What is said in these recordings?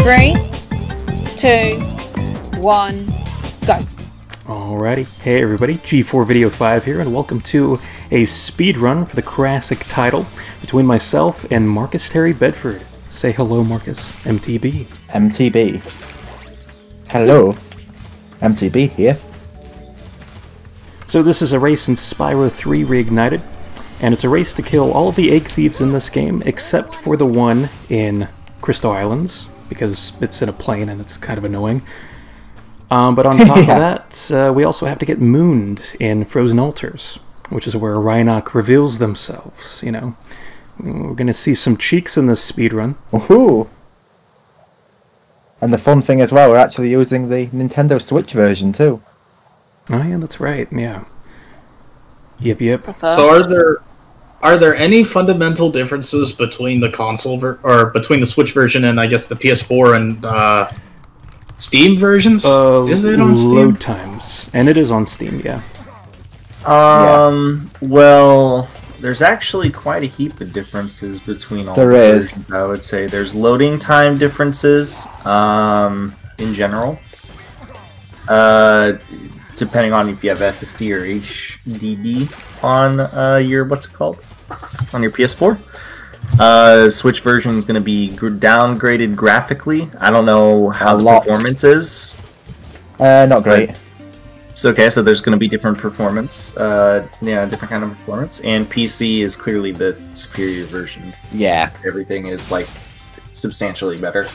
3, 2, 1, go. Alrighty, hey everybody, G4video5 here, and welcome to a speedrun for the Crassic title between myself and Marcus Terry-Bedford. Say hello, Marcus. MTB. MTB. Hello. MTB here. So this is a race in Spyro 3 Reignited, and it's a race to kill all of the egg thieves in this game, except for the one in Crystal Islands, because it's in a plane and it's kind of annoying. But on top of that, we also have to get mooned in Frozen Altars, which is where Rhynoc reveals themselves, you know. We're going to see some cheeks in this speedrun. Woohoo! And the fun thing as well, we're actually using the Nintendo Switch version too. Oh yeah, that's right, yeah. Yep. So are there any fundamental differences between the or between the Switch version and I guess the PS4 and Steam versions? Is it on Steam? Load times, and it is on Steam, yeah. Well, there's actually quite a heap of differences between all the versions, I would say. There's loading time differences, in general. Depending on if you have SSD or HDD on your, what's it called? On your PS4. Switch version is going to be downgraded graphically. I don't know how the performance is. Not great. So okay, so there's going to be different performance. Yeah, different kind of performance. And PC is clearly the superior version. Yeah. Everything is, like, substantially better.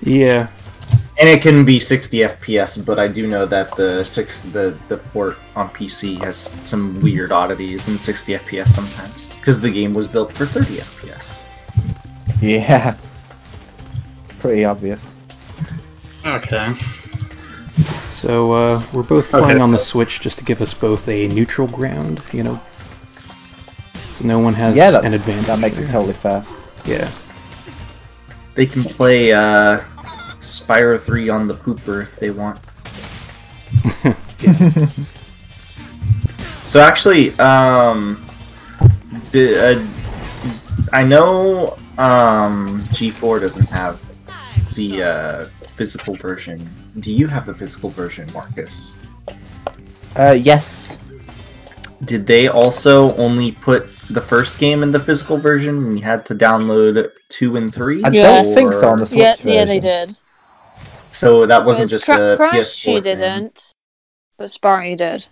Yeah. And it can be 60 FPS, but I do know that the port on PC has some weird oddities in 60 FPS sometimes, because the game was built for 30 FPS. Yeah. Pretty obvious. Okay. So, we're both playing on the Switch just to give us both a neutral ground, you know? So no one has an advantage. That makes it totally fair. Yeah. They can play, Spyro 3 on the pooper if they want. So actually, I know G4 doesn't have the physical version. Do you have the physical version, Marcus? Yes. Did they also only put the first game in the physical version and you had to download 2 and 3? I don't think so on the Switch version. Yeah, they did. So that wasn't just a PS4 didn't, but SPYRO did.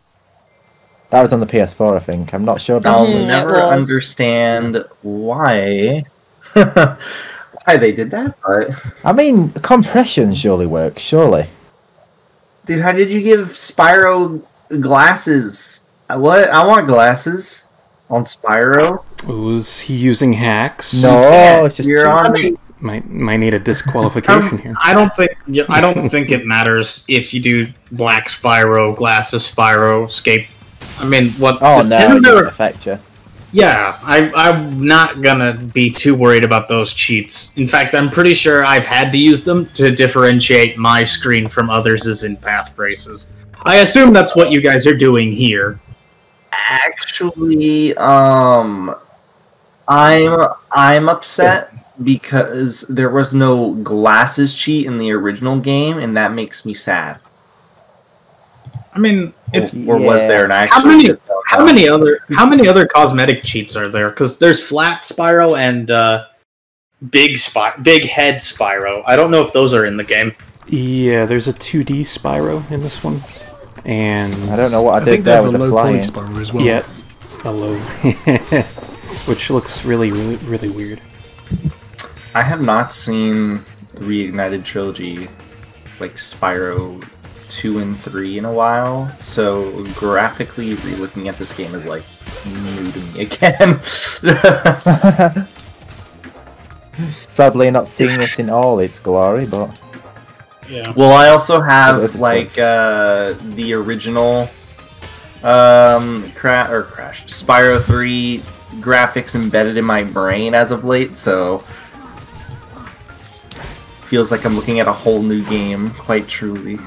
That was on the PS4, I think. I'm not sure about I'll never understand why why they did that, but I mean, compression surely works, surely. Dude, how did you give Spyro glasses? What? I want glasses on Spyro. Was he using hacks? No, it's just you're on me. Might need a disqualification here. I don't think it matters if you do black Spyro, glasses Spyro, escape. I mean, what? Oh no, it doesn't affect you. Yeah, I'm not gonna be too worried about those cheats. In fact, I'm pretty sure I've had to use them to differentiate my screen from others' in past races. I assume that's what you guys are doing here. Actually, I'm upset because there was no glasses cheat in the original game, and that makes me sad. I mean, or was there an actual? How many other cosmetic cheats are there? Because there's flat Spyro and big head Spyro. I don't know if those are in the game. Yeah, there's a 2D Spyro in this one, and I don't know what I did there with the flying. Spyro as well. Yeah, a low, which looks really weird. I have not seen the Reignited Trilogy, like Spyro 2 and 3 in a while, so graphically re-looking at this game is like new to me again. Sadly not seeing it in all its glory, but yeah. Well, I also have like the original Crash Spyro 3 graphics embedded in my brain as of late, so feels like I'm looking at a whole new game, quite truly.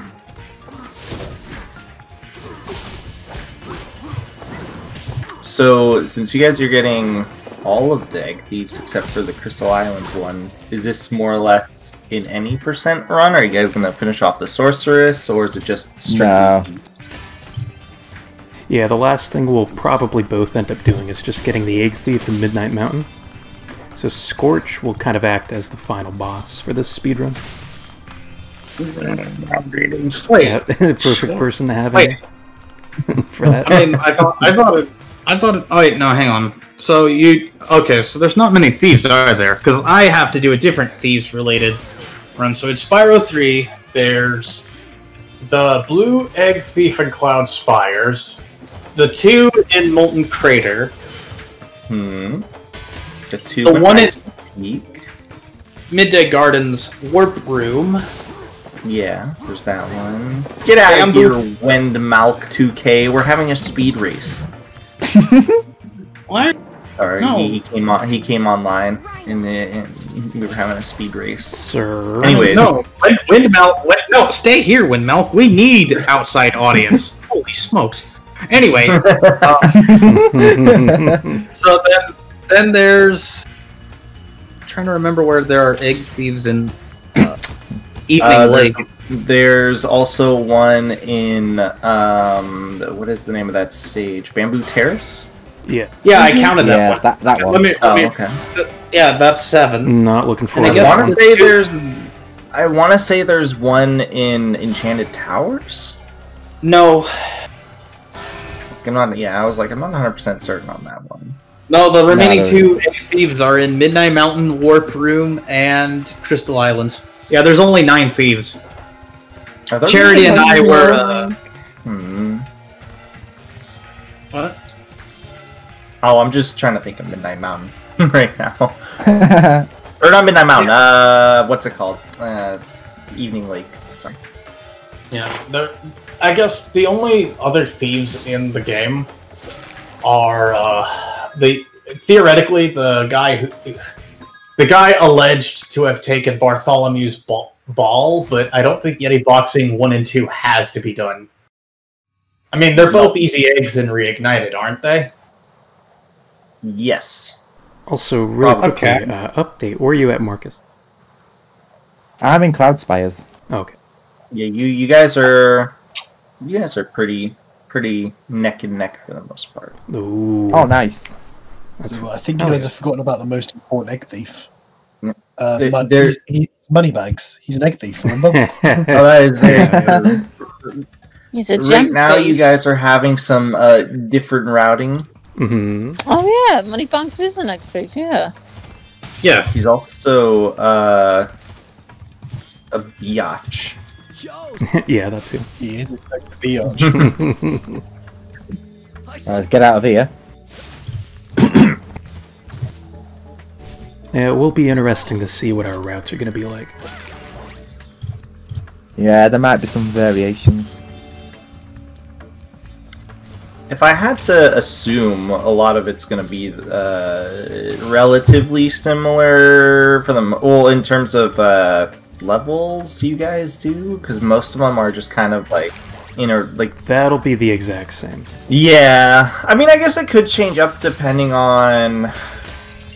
So, since you guys are getting all of the egg thieves except for the Crystal Islands one, is this more or less in any percent run? Are you guys gonna finish off the sorceress, or is it just strictly No. thieves? Yeah, the last thing we'll probably both end up doing is just getting the Egg Thief in Midnight Mountain. So Scorch will kind of act as the final boss for this speedrun. Wait, Yeah, perfect person to have Wait. in for that. I mean, I thought it. Oh wait, no, hang on. So so there's not many thieves, are there? Because I have to do a different thieves-related run. So it's Spyro 3. There's the Blue Egg Thief and Cloud Spires, the 2 in Molten Crater. The two. The in one is Peak. Midday Gardens Warp Room. Yeah, there's that one. Get out of here, Wendmalk 2K. We're having a speed race. What? Sorry, No. he came online, and we were having a speed race. Sir. Anyways, No, Windmilk. No, stay here, Windmilk. We need outside audience. Holy smokes. Anyway, so then there's. I'm trying to remember where there are egg thieves in Evening Lake. There's also one in what is the name of that stage? Bamboo Terrace. Yeah, Yeah, I counted that Yeah, one. that one. Let me, Okay. yeah, that's 7. not looking for And I it. guess I want to say there's one in Enchanted Towers. No, I'm not. Yeah, I was like, I'm not 100% certain on that one. no, the remaining there 2 egg thieves are in Midnight Mountain, Warp Room, and Crystal Islands. Yeah, there's only 9 thieves. Are those Charity and I were. What? Oh, I'm just trying to think of Midnight Mountain right now. Or not Midnight Mountain. What's it called? Evening Lake. Sorry. Yeah, I guess the only other thieves in the game are theoretically the guy alleged to have taken Bartholomew's ball, but I don't think Yeti Boxing 1 and 2 has to be done. I mean, they're both easy eggs in Reignited, aren't they? Yes. Also, real quickly, Okay. update. Where are you at, Marcus? I'm in Cloud Spires. Okay. Yeah, you guys are pretty neck and neck for the most part. Ooh. Oh, nice. So I think you guys have forgotten about the most important egg thief. Yeah. He's Moneybags. He's an egg thief, remember? Oh, that is very good. He's a Right gem now, thief. you guys are having some different routing. Mm-hmm. Oh yeah, Moneybags is an egg thief. Yeah. Yeah. He's also a biatch. Yeah, that too. He is a biatch. Let's get out of here. Yeah, it will be interesting to see what our routes are going to be like. Yeah, there might be some variations. If I had to assume, a lot of it's going to be relatively similar for them. Well, in terms of levels, do you guys do? Because most of them are just kind of like, That'll be the exact same. Yeah, I mean, I guess it could change up depending on, I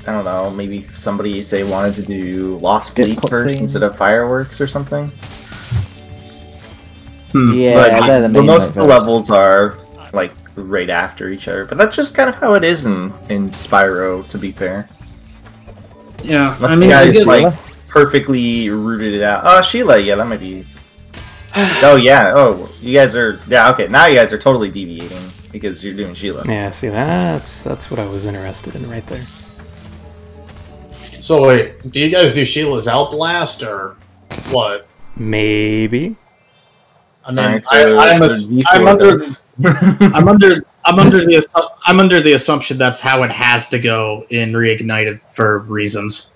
don't know, maybe if somebody say wanted to do Lost Get Fleet cut first scenes. instead of Fireworks or something. Yeah, they're the But main most of the levels. levels are like right after each other. But that's just kind of how it is in Spyro, to be fair. Yeah, Unless I you mean, guys Sheila? like perfectly rooted it out. Oh, Sheila, yeah, that might be. Oh yeah, oh you guys are okay. Now you guys are totally deviating because you're doing Sheila. Yeah, see, that's what I was interested in right there. so wait, do you guys do Sheila's Outblast or what? Maybe. I mean, Alright, so I'm the under the assumption that's how it has to go in Reignited for reasons.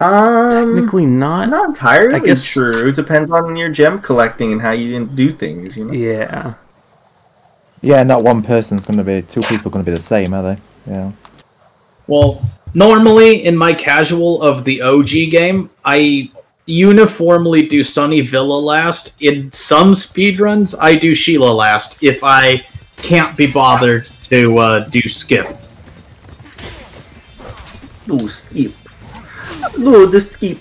Technically not. Not entirely I guess- true. It depends on your gem collecting and how you do things. You know. Yeah. Yeah, not one person's going to be... Two people are going to be the same, are they? Yeah. Well, normally in my casual of the OG game, I uniformly do Sunny Villa last. In some speedruns, I do Sheila last if I can't be bothered to do Skip. Oh, skip. No, the skip.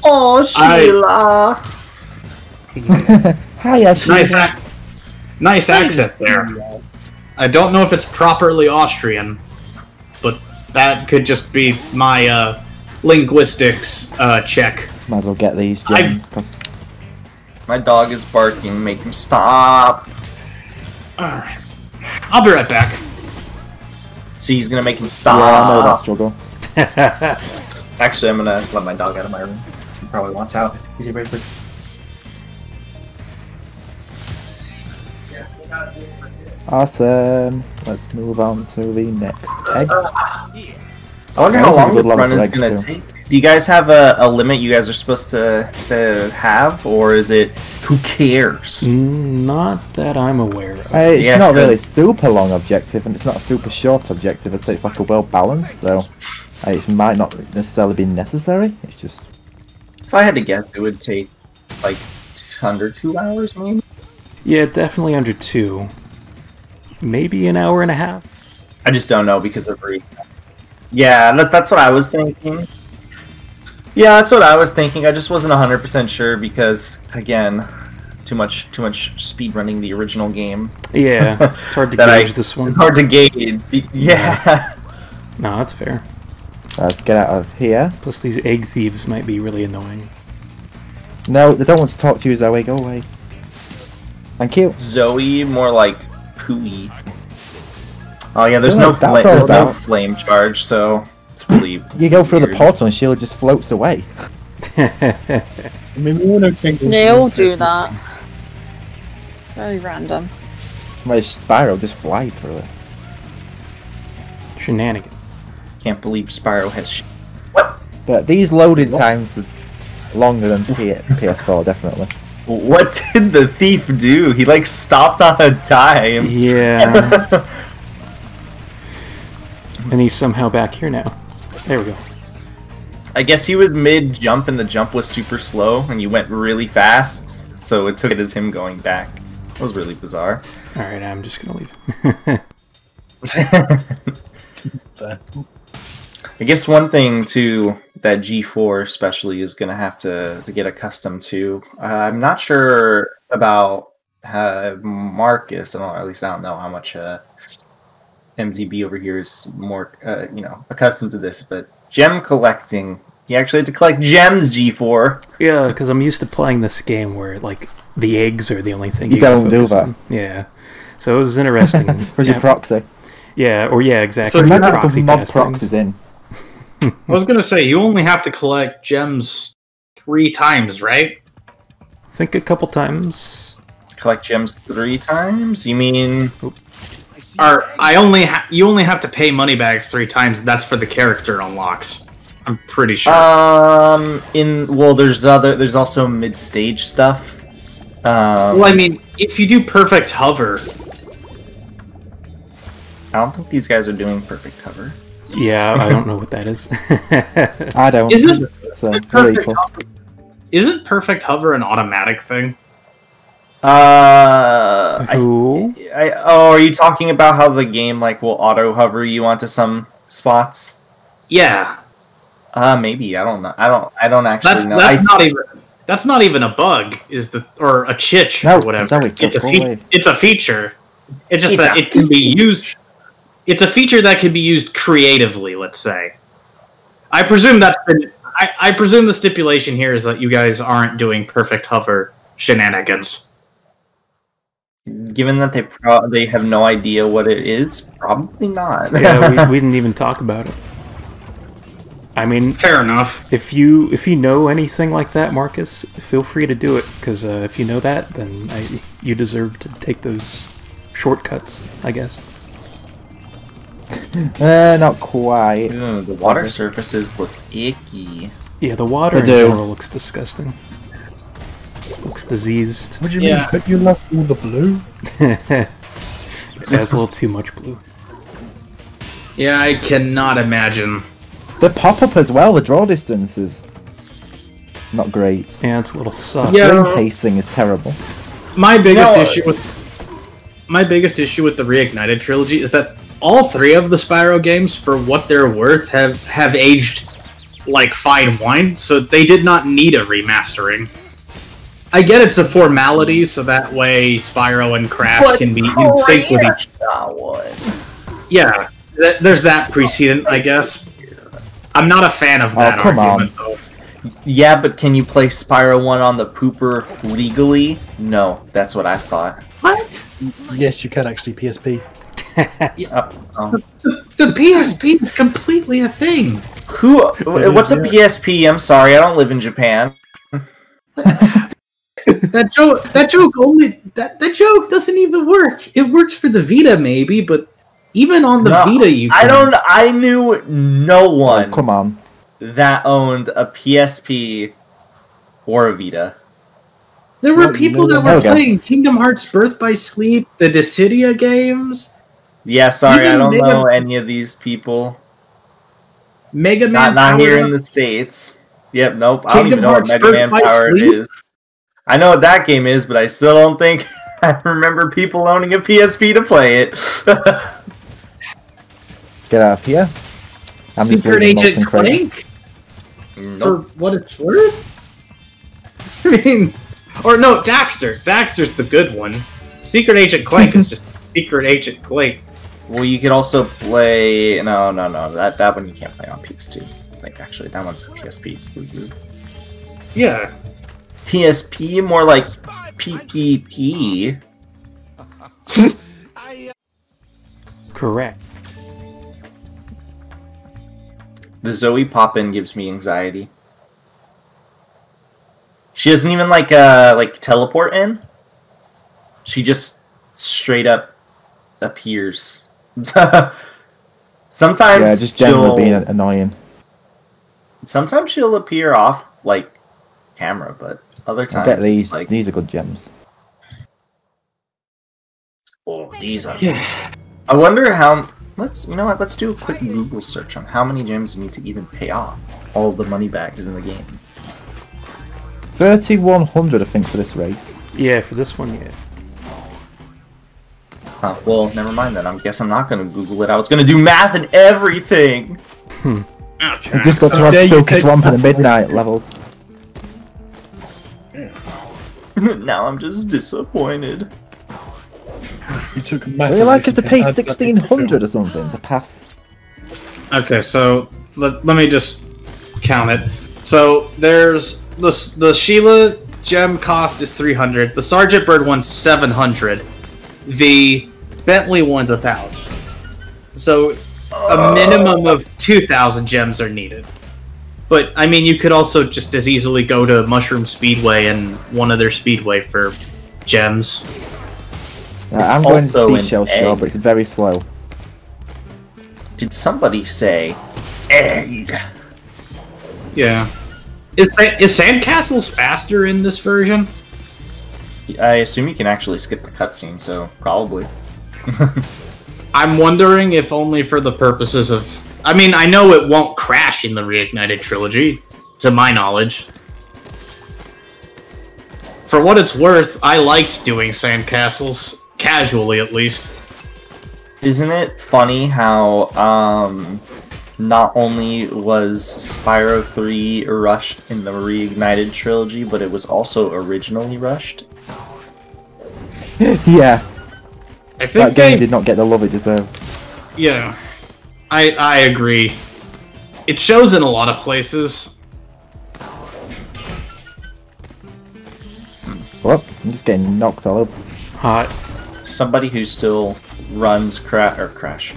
Oh, Sheila! Hiya, Sheila. Nice accent there. I don't know if it's properly Austrian, but that could just be my linguistics check. Might as well get these gems, because... My dog is barking, make him stop! Alright. I'll be right back. See, he's gonna make him stop! Yeah, I know that struggle. Actually, I'm gonna let my dog out of my room. He probably wants out. Easy break, please. Awesome. Let's move on to the next egg. I wonder how long this run is gonna take. Do you guys have a limit you guys are supposed to have, or is it who cares? Not that I'm aware of. It's not really super long objective, and it's not a super short objective. I'd say it's like a well balanced, so it might not necessarily be necessary. It's just. If I had to guess, it would take like under 2 hours, maybe. Yeah, definitely under 2. Maybe an hour and a half. I just don't know because of Yeah, that's what I was thinking. Yeah, that's what I was thinking. I just wasn't 100% sure because, again, too much speed running the original game. Yeah, it's hard to gauge this one. It's hard to gauge. Yeah. No, that's fair. Let's get out of here. Plus, these egg thieves might be really annoying. No, they don't want to talk to you, Zoe. Go away. Thank you. Zoe, more like Pooey. Oh yeah, there's no flame charge, so it's really you go through the portal and Sheila just floats away. I mean, we all know They all do that. Very random. Whereas Spyro just flies through it. Shenanigan. Can't believe Spyro has What? But these loading times are longer than PS4, definitely. What did the thief do? He like stopped on a dime. Yeah. And he's somehow back here now. There we go. I guess he was mid-jump and the jump was super slow and you went really fast, so it took it as him going back. It was really bizarre. Alright, I'm just gonna leave. I guess one thing too that G4 especially is gonna have to get accustomed to. I'm not sure about Marcus. At least I don't know how much MZB over here is more accustomed to this. But gem collecting, you actually have to collect gems. G4. Yeah, because I'm used to playing this game where like the eggs are the only thing you don't do that. On. Yeah, so it was interesting. Where's your proxy? Yeah, or yeah, exactly. So mob proxies in. I was gonna say, you only have to collect gems 3 times, right? I think a couple times. Collect gems 3 times? You mean? Or you only have to pay money back 3 times. That's for the character unlocks. I'm pretty sure. There's also mid-stage stuff. Well, I mean, if you do perfect hover. I don't think these guys are doing perfect hover. Yeah, I don't know what that is. I don't. Isn't perfect hover an automatic thing? Who? Are you talking about how the game will auto hover you onto some spots? Yeah. Maybe I don't know. I don't actually know. That's not even a bug. Or a chitch or whatever. It's a feature. It's just that it can be used. It's a feature that can be used creatively, let's say. I presume I presume the stipulation here is that you guys aren't doing perfect hover shenanigans. Given that they have no idea what it is, probably not. Yeah, we didn't even talk about it. I mean, fair enough. If you know anything like that, Marcus, feel free to do it, because if you know that, then you deserve to take those shortcuts, I guess. Not quite. The water surfaces look icky. Yeah, the water in general looks disgusting. Looks diseased. What do you mean? But you love all the blue? It has a little too much blue. Yeah, I cannot imagine. The pop-up as well, the draw distance is not great. Yeah, it's a little sus. Game pacing is terrible. My biggest issue with the Reignited trilogy is that all 3 of the Spyro games, for what they're worth, have aged like fine wine, so they did not need a remastering. I get it's a formality, so that way Spyro and Crash can be in sync with each other. Yeah, there's that precedent, I guess. I'm not a fan of that argument, though. Yeah, but can you play Spyro 1 on the pooper legally? No, that's what I thought. What? Yes, you can actually, PSP. The PSP is completely a thing. What's a PSP? I'm sorry, I don't live in Japan. That joke doesn't even work. It works for the Vita, maybe, but even on the Vita, you can... I knew no one. Come on. That owned a PSP or a Vita. There were people that were playing Kingdom Hearts Birth by Sleep, the Dissidia games. Yeah, sorry, I don't know any of these people. Mega Man Not here in the States. Yep, nope. I don't even know what Mega Man Power is. I know what that game is, but I still don't think I remember people owning a PSP to play it. Get out of here. Secret Agent Clank? Nope. For what it's worth? I mean... Or no, Daxter. Daxter's the good one. Secret Agent Clank is just Secret Agent Clank. Well, you could also play... No. That one you can't play on PS2. Like, actually, that one's PSP exclusive. Yeah. PSP, more like PPP. Correct. The Zoe pop-in gives me anxiety. She doesn't even like teleport in. She just straight up appears. Sometimes yeah, just generally being annoying. Sometimes she'll appear off like camera, but other times I bet these like, these are good gems. Oh, these are. Yeah. I wonder how. You know what? Let's do a quick Google search on how many gems you need to even pay off all of the money back is in the game. 3,100, I think, for this race. Yeah, for this one, yeah. Well, never mind then. I guess I'm not going to Google it. I was going to do math and everything. You just got to run Spooky Swamp in the midnight levels. Now I'm just disappointed. You took They like have to pay 1,600 or something to pass. Okay, so let me just count it. So there's the Sheila gem cost is 300. The Sergeant Bird one's 700. The Bentley one's 1,000. So a minimum of 2,000 gems are needed. But I mean, you could also just as easily go to Mushroom Speedway and one other speedway for gems. I'm going to Seashell Shore, but it's very slow. Did somebody say egg? Yeah. Is Sandcastles faster in this version? I assume you can actually skip the cutscene, so probably. I'm wondering if only for the purposes of... I mean, I know it won't crash in the Reignited Trilogy, to my knowledge. For what it's worth, I liked doing Sandcastles. Casually, at least. Isn't it funny how, not only was Spyro 3 rushed in the Reignited Trilogy, but it was also originally rushed? Yeah. I think that game did not get the love it deserved. Yeah. I agree. It shows in a lot of places. Well, I'm just getting knocked all over. Hot. Somebody who still runs Crash,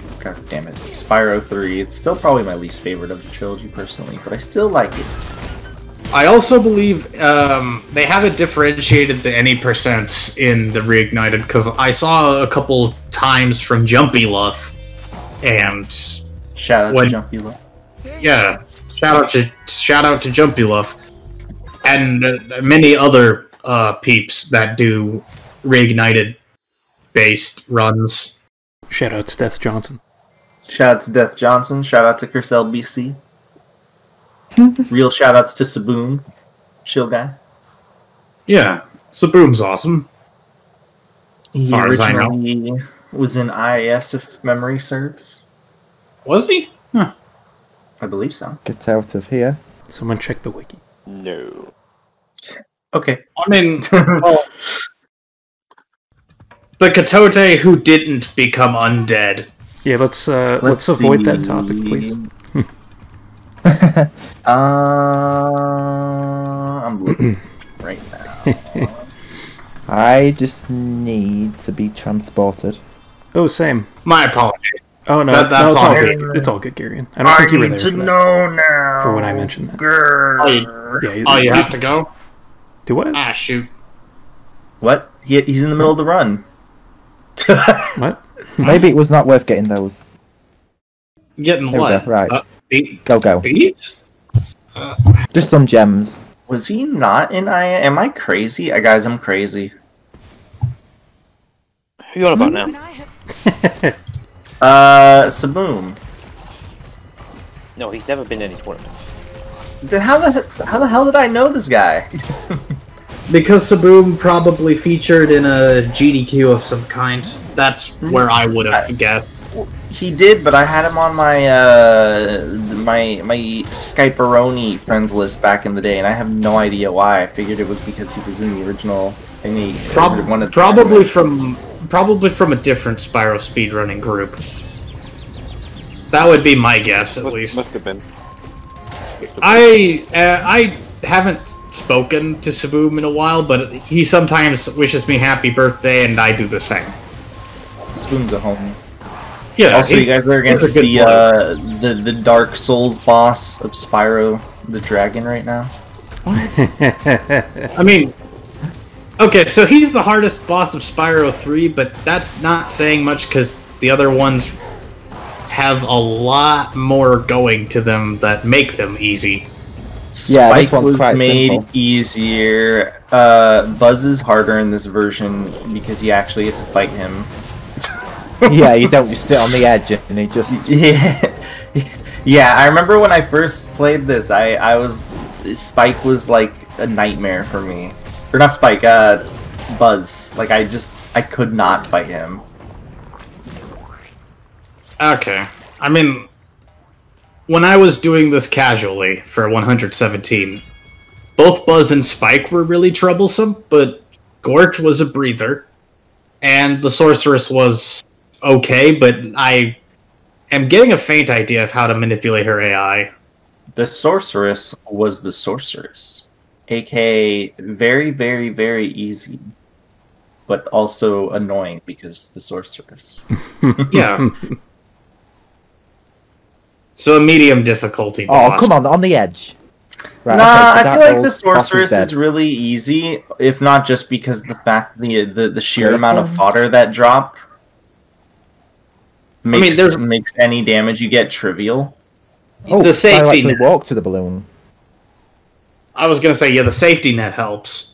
damn it, Spyro 3, it's still probably my least favorite of the trilogy personally, but I still like it. I also believe they have it differentiated to any percent in the Reignited, because I saw a couple times from Jumpy Luff, and shout out to Jumpy Luff. Yeah, shout out to Jumpy Luff, and many other peeps that do Reignited based runs. Shout out to Death Johnson. Shout out to Death Johnson. Shout out to Kersel BC. Real shout outs to Saboom. Chill guy. Yeah, Saboom's awesome. He originally was in IIS if memory serves. Was he? Huh. I believe so. Get out of here. Someone check the wiki. No. Okay. I mean, well, the Katote who didn't become undead. Yeah, let's avoid that topic, please. I'm looking right now. I just need to be transported. Oh, same. My apologies. Oh no, That's no, it's all all good. It's all good, Garion. I don't think you were there for that. now. For when I mentioned that. Oh, you have to go? Do what? Ah, shoot. What? He's in the middle of the run. What? Maybe it was not worth getting those. Getting There we what? go, right. The, Go. these? Just some gems. Was he not in I? Am I crazy? Guys, I'm crazy. Who you on about now? Saboom. No, he's never been in any tournament. Then how the hell did I know this guy? Because Saboom probably featured in a GDQ of some kind. That's where I would have guessed. He did, but I had him on my my Skyperoni friends list back in the day, and I have no idea why. I figured it was because he was in the original thingy. Probably from a different Spyro speedrunning group. That would be my guess, at least. Must have been. I haven't spoken to Saboom in a while, but he sometimes wishes me happy birthday, and I do the same. Spoon's a homie. Yeah. Also, you guys are against the Dark Souls boss of Spyro the Dragon right now. What? I mean, okay, so he's the hardest boss of Spyro 3, but that's not saying much because the other ones have a lot more going to them that make them easy. Yeah, this Spike one's was quite made simple. easier. Buzz is harder in this version because you actually get to fight him. Yeah, you don't just sit on the edge and he just... Yeah, I remember when I first played this, Spike was like a nightmare for me. Or not Spike, Buzz. Like, I could not fight him. Okay. I mean, when I was doing this casually for 117, both Buzz and Spike were really troublesome, but Gorch was a breather, and the Sorceress was okay, but I am getting a faint idea of how to manipulate her AI. The Sorceress was the Sorceress. aka very, very, very easy. But also annoying because the Sorceress. Yeah. So a medium difficulty Oh, boss. come on the edge. Right, Nah, okay, so I feel like the Dark Souls boss Sorceress dead. is really easy, if not just because the fact the sheer There's amount of some- fodder that drop makes, there's- makes any damage you get trivial. Oh, the I safety actually net. walk to the balloon. I was gonna say, yeah, the safety net helps.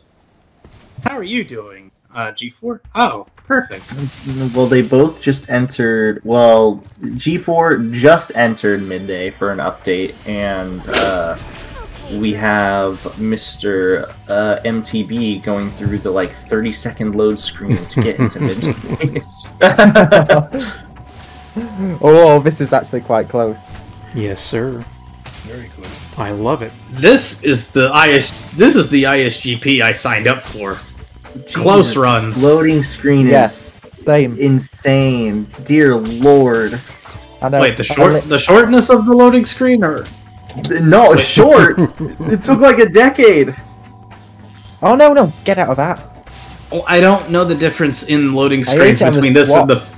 How are you doing, G4? Oh, perfect. Well, they both just entered. Well, G4 just entered midday for an update, and we have Mr. MTB going through the 30-second load screen to get into midday. Oh, this is actually quite close. Yes, sir. Very close. I love it. This is the ISGP I signed up for. Close Jesus, runs. Loading screen Yes, same. is insane. Dear Lord. I know. Wait, the shortness of the loading screen, or No, short. It took like a decade. Oh no, get out of that. oh, I don't know the difference in loading I screens hate it on the between this and the. swap.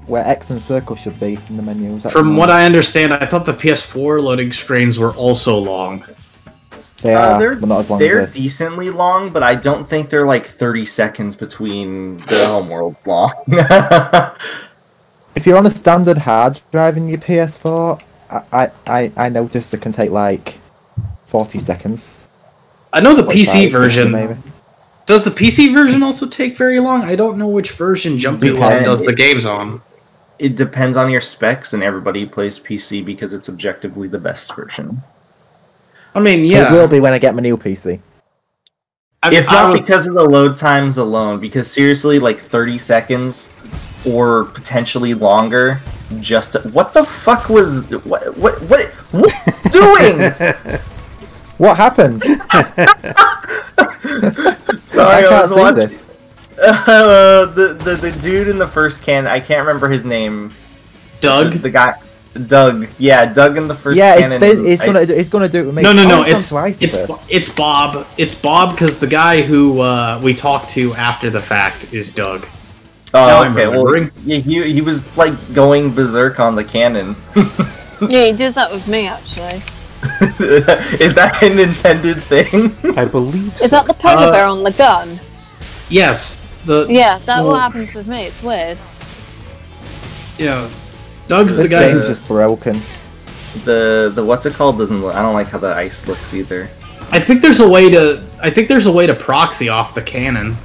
Where X and circle should be in the menu. Is that From the what one? I understand, I thought the PS4 loading screens were also long. They are, They're but not as long they're as this. decently long, but I don't think they're 30 seconds between the homeworld long. If you're on a standard hard drive in your PS4, I noticed it can take 40 seconds. I know the 45, PC 50 version. maybe. Does the PC version also take very long? I don't know which version Jumpy Love Depends. does the games on. It depends on your specs, and everybody plays PC because it's objectively the best version. I mean, It yeah. will be when I get my new PC. If not because of the load times alone, because seriously, 30 seconds or potentially longer just what the fuck was what doing? What happened? Sorry, I I can't was see watching. this. The dude in the first can, I can't remember his name. Doug? The guy, Doug. Yeah, Doug in the first Yeah, can. it's gonna do it with me. No, Oh, it's Iceberg. it's Bob. It's Bob because the guy who we talked to after the fact is Doug. Now Oh, I'm okay. Well, remembering. yeah, he was like going berserk on the cannon. Yeah, he does that with me actually. Is that an intended thing? I believe so. Is that the polar bear on the gun? Yes. Yeah, that's what happens with me. It's weird. Yeah. Doug's This the guy. game's just broken. The what's it called doesn't look. I don't like how the ice looks either. I think there's a way to proxy off the cannon.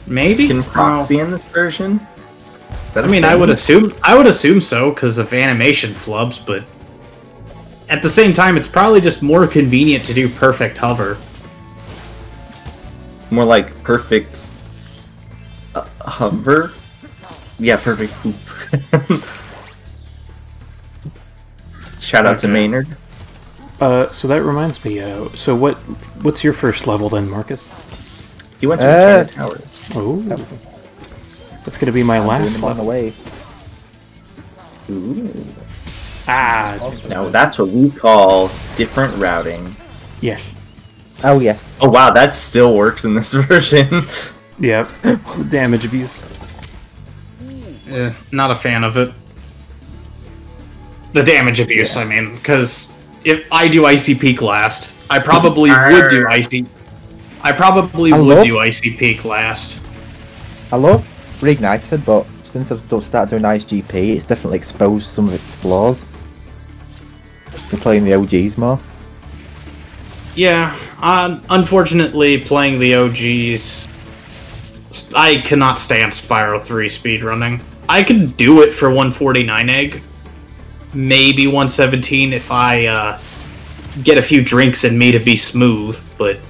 Maybe? Can proxy in this version? I mean, I would assume so because of animation flubs, but at the same time, it's probably just more convenient to do perfect hover. More like perfect hover. Yeah, perfect poop. Shout out to Maynard. So that reminds me. So what's your first level then, Marcus? You went to Enchanted Towers. Oh, that's gonna be my last On the level. way. Ooh. Ah, Now that's what we call different routing. yes. Oh yes. Oh wow, that still works in this version. Yep. Damage abuse. Not a fan of it. The damage abuse, I mean, because if I do Icy Peak last, I probably would do Icy. I probably would do Icy Peak last. I love Reignited, but since I've started doing ISGP, it's definitely exposed some of its flaws. We're playing the OGs more. Yeah, unfortunately, playing the OGs, I cannot stand Spyro 3 speedrunning. I could do it for 149 egg, maybe 117 if I get a few drinks in me to be smooth, but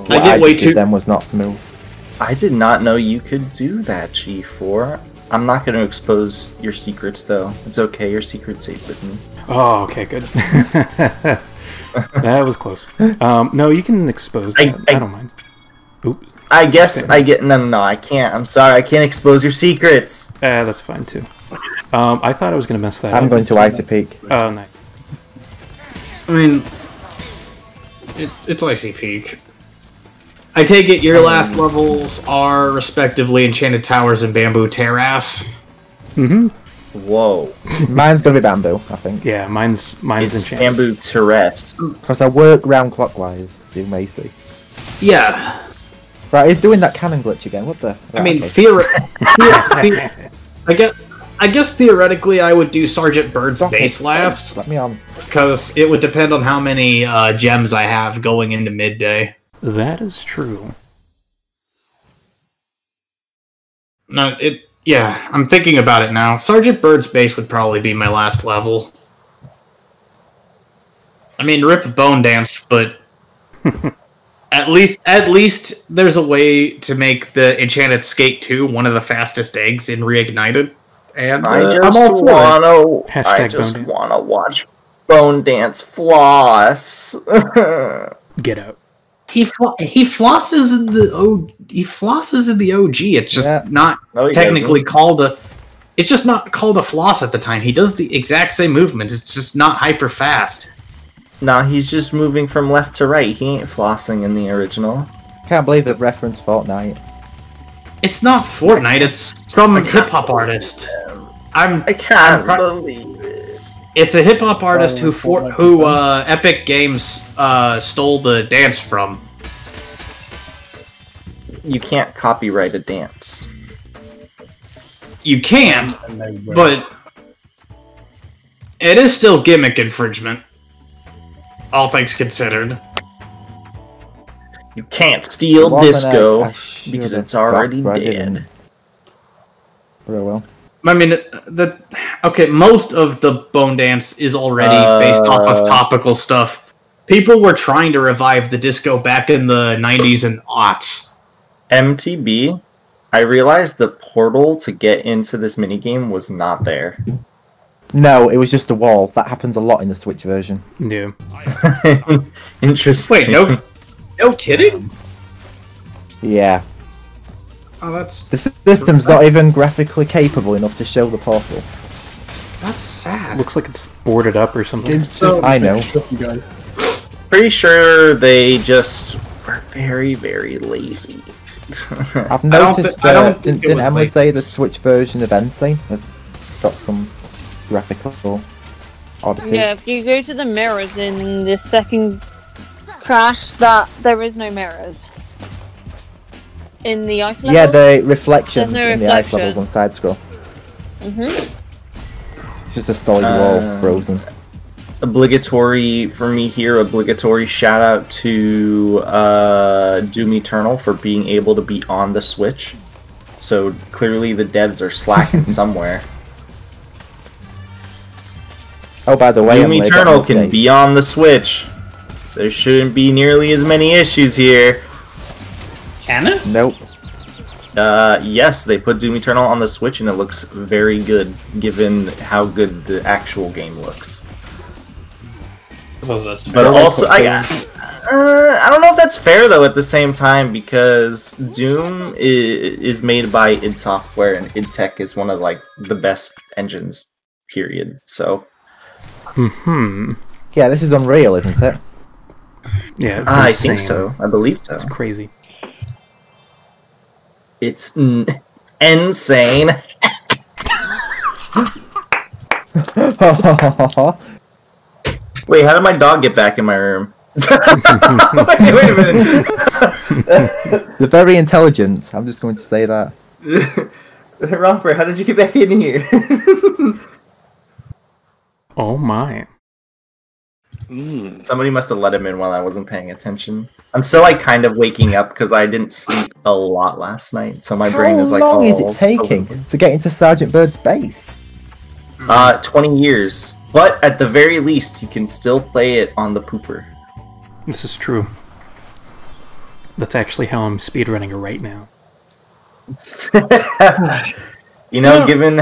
I get way too. Them was not smooth. I did not know you could do that, G4. I'm not going to expose your secrets, though. It's okay, your secret's safe with me. Oh, okay, good. That was close. No, you can expose that. I don't mind. Oop. I guess I get... No, I can't. I'm sorry, I can't expose your secrets. That's fine, too. I thought I was going to mess that up. I'm going to Icy Peak. Oh, nice. I mean, it's Icy Peak. I take it your last levels are respectively Enchanted Towers and Bamboo Terrace. Mm-hmm. Whoa. Mine's gonna be Bamboo, I think. Yeah, mine's It's Enchanted. Bamboo Terrace. Because I work round clockwise, as you may see. Yeah. Right, he's doing that cannon glitch again. What the? I mean, okay. I guess theoretically I would do Sergeant Bird's Stop base it. last, Let me on. because it would depend on how many gems I have going into midday. That is true. No, yeah, I'm thinking about it now. Sergeant Bird's base would probably be my last level. I mean, rip Bone Dance, but at least there's a way to make the Enchanted Skate 2 one of the fastest eggs in Reignited. And I I'm just all for it. Hashtag wanna watch Bone Dance floss. Get out. He flosses in the OG. It's just not technically called a. It's just not called a floss at the time. He does the exact same movements. It's just not hyper fast. Nah, he's just moving from left to right. He ain't flossing in the original. Can't believe they've referenced Fortnite. It's not Fortnite. It's some hip hop artist. I can't believe it. It's a hip hop artist who Epic Games stole the dance from. You can't copyright a dance. You can't, but it is still gimmick infringement. All things considered. You can't steal disco because it's already dead. Very well. I mean, okay, most of the Bone Dance is already based off of topical stuff. People were trying to revive the disco back in the 90s and aughts. MTB, I realized the portal to get into this minigame was not there. No, it was just a wall. That happens a lot in the Switch version. Yeah. Interesting. Wait, no kidding? Yeah. Oh, that's The system's not even graphically capable enough to show the portal. sad. Looks like it's boarded up or something. Game's So- different, I know. you guys. Pretty sure they just were very, very lazy. I've I don't noticed. thi- I don't think didn't it was Emily like- say the Switch version of Insane has got some graphical oddities? Yeah, if you go to the mirrors in the second crash, that there is no mirrors. In the ice levels? Yeah, the reflections There's no in the ice reflection. levels on side scroll. Mhm. It's just a solid wall, frozen. Obligatory for me here. Obligatory shout out to Doom Eternal for being able to be on the Switch. So clearly the devs are slacking somewhere. Oh, by the way, Doom Emily, I got Eternal an can update. be on the Switch. There shouldn't be nearly as many issues here. Can it? Nope. Yes, they put Doom Eternal on the Switch and it looks very good, given how good the actual game looks. Oh, that's But also, I don't know if that's fair though. At the same time, because Doom is made by id Software, and id Tech is one of like the best engines. Period. So Yeah, this is Unreal, isn't it? Yeah, I insane. think so. I believe so. It's crazy. It's insane. Wait, how did my dog get back in my room? Wait a minute. They're very intelligent. I'm just going to say that. Romper, how did you get back in here? Oh my. Somebody must have let him in while I wasn't paying attention. I'm still like kind of waking up because I didn't sleep a lot last night, so my brain is like, How long is all it taking over. to get into Sergeant Bird's base? 20 years. But at the very least, you can still play it on the pooper. This is true. That's actually how I'm speedrunning it right now. You know, given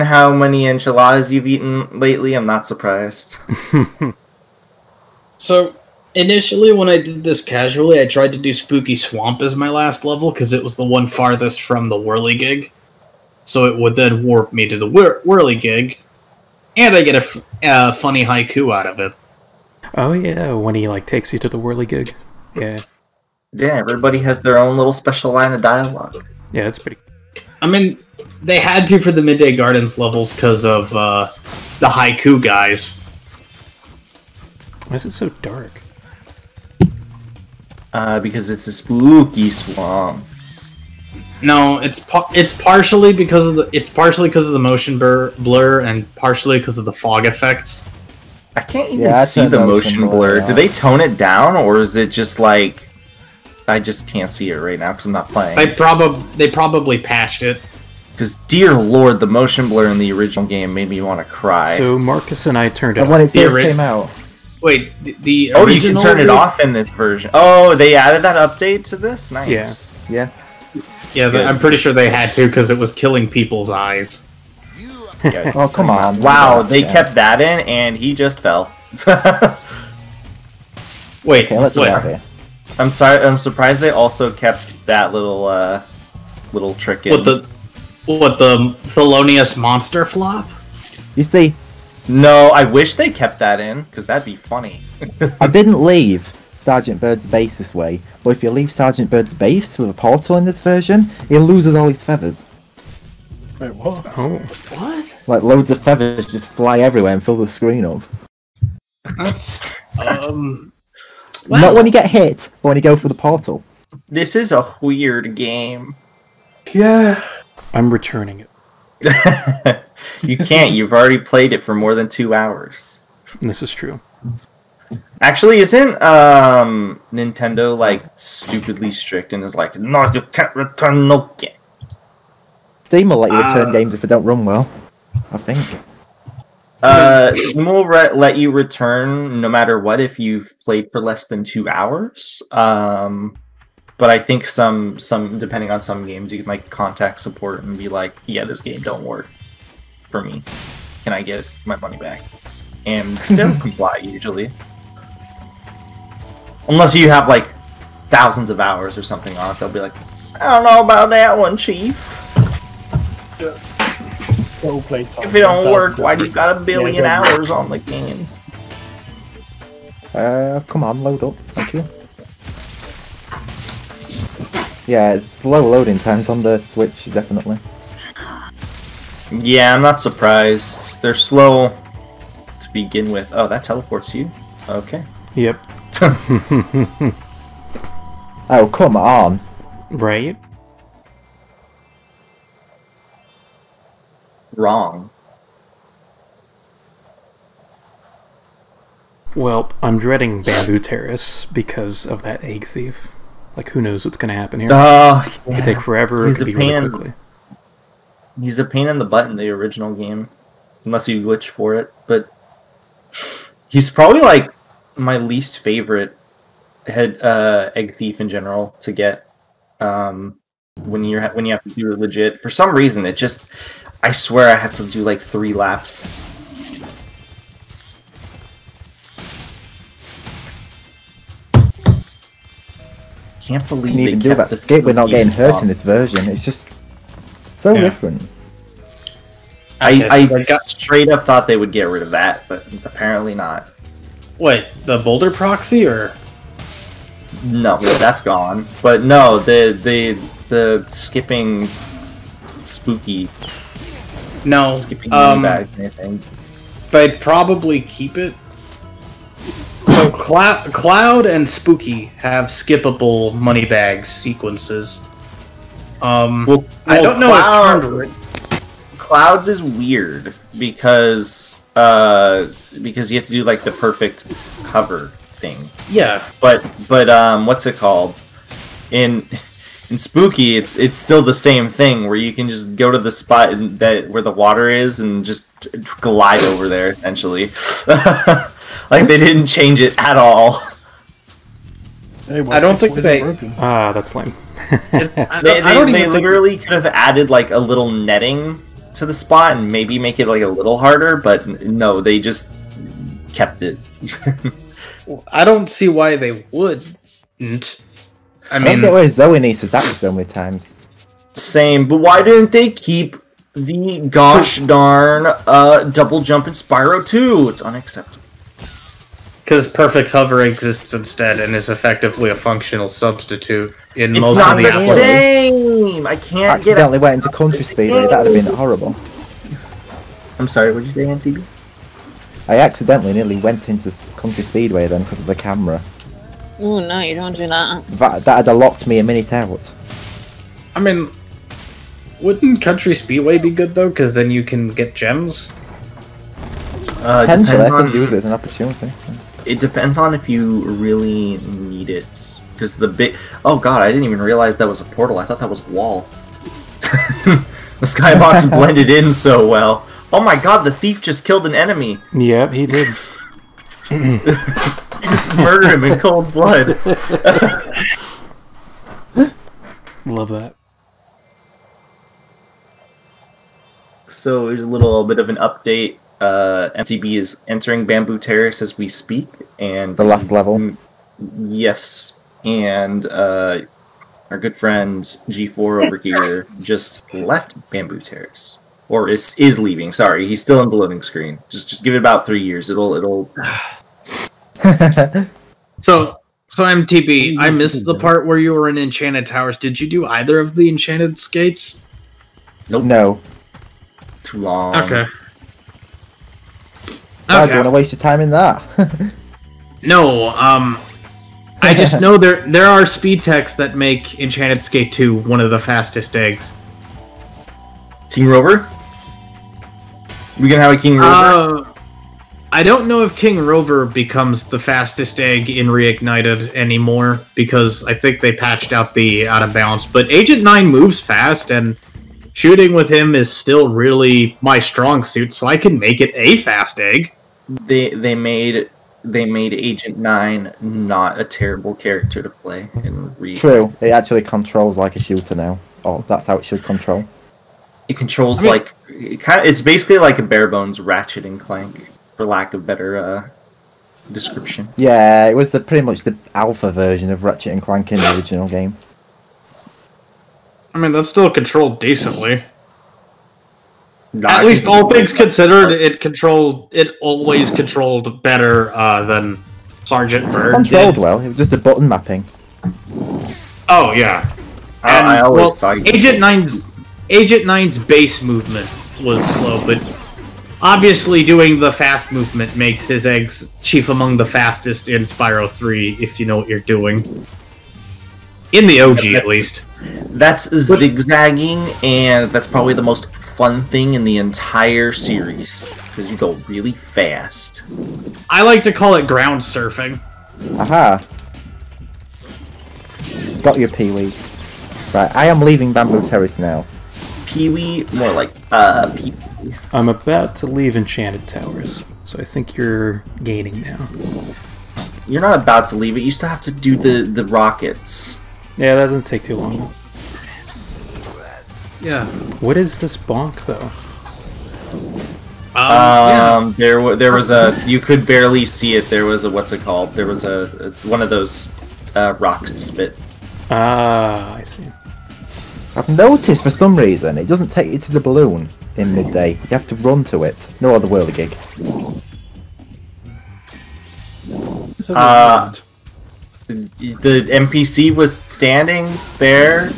how many enchiladas you've eaten lately, I'm not surprised. So, initially when I did this casually, I tried to do Spooky Swamp as my last level, because it was the one farthest from the whirligig. So it would then warp me to the whirligig, and I get a funny haiku out of it. Oh yeah, when he like takes you to the whirligig. Yeah. Yeah, everybody has their own little special line of dialogue. Yeah, that's pretty. I mean, they had to for the Midday Gardens levels because of the haiku guys. Why is it so dark? Because it's a spooky swamp. No, it's partially because of the motion blur and partially because of the fog effects. I can't even Yeah, I see turned the motion motion blur blur. Do out. they tone it down, or is it just like I just can't see it right now because I'm not playing? They probably patched it. Because dear lord, the motion blur in the original game made me want to cry. So Marcus and I turned it And when off. it first ori- came out. Wait, the Oh, you original can turn it off in this version. Oh, they added that update to this? Nice. Yeah. Yeah. Yeah, I'm pretty sure they had to because it was killing people's eyes. Yeah, Oh, come on. wow, they Yeah. kept that in, and he just fell. Wait, Okay, let's wait. get out of here. I'm sorry. I'm surprised they also kept that little trick in. What the Thelonious monster flop? You see, No, I wish they kept that in because that'd be funny. I didn't leave Sergeant Bird's base this way, but if you leave Sergeant Bird's base with a portal in this version, he loses all his feathers. Wait, what? Oh. What? Like loads of feathers just fly everywhere and fill the screen up. That's Not when you get hit, but when you go for the portal. This is a weird game. Yeah. I'm returning it. You can't. You've already played it for more than 2 hours. This is true. Actually, isn't Nintendo like stupidly strict and is like, no, you can't return no game. Steam will let you return games if they don't run well. I think. Steam will let you return no matter what if you've played for less than 2 hours. But I think some depending on some games, you can like contact support and be like, yeah, this game don't work for me. Can I get my money back? And they'll comply usually. Unless you have like thousands of hours or something on it, they'll be like, I don't know about that one, Chief. If it don't work, why do you got a billion hours on the game? Come on, load up. Thank you. Yeah, it's slow loading times on the Switch, definitely. Yeah, I'm not surprised. They're slow to begin with. Oh, that teleports you? Okay. Yep. Oh, come on. Right? Wrong. Well, I'm dreading Bamboo Terrace because of that egg thief. Like, who knows what's going to happen here? Yeah. It could take forever, it could be really quickly. He's a pain in the butt in the original game. Unless you glitch for it. But he's probably, like, my least favorite egg thief in general to get. When you have to do it legit. For some reason, it just... I swear I have to do, like, 3 laps. Can't believe Can you even they do kept that the skip without getting hurt spot. in this version? It's just so different. I straight up thought they would get rid of that, but apparently not. Wait, the boulder proxy or? No, that's gone. But no, the skipping spooky. No, skipping bags, anything. They'd probably keep it. So Cloud and Spooky have skippable money bag sequences. Well, I don't know if Clouds is weird because you have to do like the perfect cover thing. Yeah, but what's it called? In Spooky, it's still the same thing where you can just go to the spot where the water is and just glide over there essentially. Like they didn't change it at all. Hey, I don't think they. Ah, that's lame. They literally could have added like a little netting to the spot and maybe make it like a little harder, but no, they just kept it. I don't see why they wouldn't. I don't get where Zoe needs to zap so many times. Same, but why didn't they keep the gosh darn double jump in Spyro 2? It's unacceptable. Because perfect hover exists instead and is effectively a functional substitute in most not of the the same. I can't accidentally went into country speedway. That'd have been horrible. I'm sorry. What did you say, MTB? I accidentally nearly went into country speedway then because of the camera. Oh no, you don't do that. That'd have locked me a minute out. I mean, wouldn't country speedway be good though? Because then you can get gems. Potentially, I could use it as an opportunity. It depends on if you really need it. Because the big... Oh god, I didn't even realize that was a portal. I thought that was a wall. The skybox blended in so well. Oh my god, the thief just killed an enemy. Yep, he did. He just murdered him in cold blood. Love that. So here's a little bit of an update. MTB is entering Bamboo Terrace as we speak, and the last level. Yes, and our good friend G4 over here just left Bamboo Terrace, or is leaving. Sorry, he's still in the loading screen. Just give it about 3 years. It'll. So MTB, I missed the part where you were in Enchanted Towers. Did you do either of the Enchanted Skates? Nope. No. Too long. Okay. I don't want to waste your time in that. No, I just know there are speed techs that make Enchanted Skate 2 one of the fastest eggs. King Rover? We gonna have a King Rover? I don't know if King Rover becomes the fastest egg in Reignited anymore, because I think they patched out the out of balance, but Agent 9 moves fast, and shooting with him is still really my strong suit, so I can make it a fast egg. They made they made Agent 9 not a terrible character to play in Reignited. True, it actually controls like a shooter now. Oh, that's how it should control. It controls like it's basically like a bare bones Ratchet and Clank, for lack of better description. Yeah, it was pretty much the alpha version of Ratchet and Clank in the original game. I mean, that's still controlled decently. No, At I least think all things considered, it always controlled better than Sergeant Bird Controlled did. well, it was just a button mapping. Oh yeah. I always thought Agent 9's base movement was slow, but obviously doing the fast movement makes his eggs chief among the fastest in Spyro 3, if you know what you're doing. In the OG, at least. That's zigzagging, and that's probably the most fun thing in the entire series, because you go really fast. I like to call it ground surfing. Aha! Got your Pee-wee. Right, I am leaving Bamboo Terrace now. Pee-wee, more like, Pee-wee. I'm about to leave Enchanted Towers, so I think you're gaining now. You're not about to leave it, you still have to do the rockets. Yeah, that doesn't take too long. Yeah. What is this bonk, though? There was a, you could barely see it, there was a, what's it called? There was a one of those, rocks to spit. Ah, I see. I've noticed for some reason it doesn't take you to the balloon in midday. You have to run to it. No other whirligig. The NPC was standing there.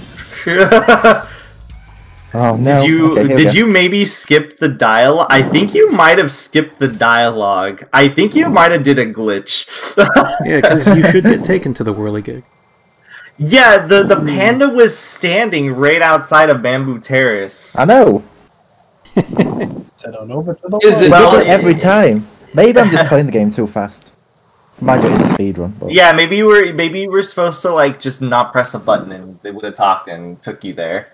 Oh no! Did you maybe skip the dialogue? I think you might have skipped the dialogue. I think you might have did a glitch. Yeah, because you should get taken to the whirligig. Yeah, the panda was standing right outside of Bamboo Terrace. I know. Said on over to the Is it- Well, Well, every time. Maybe I'm just playing the game too fast. Mind you, it's a speedrun. But... Yeah, maybe you were supposed to like just not press a button and they would have talked and took you there.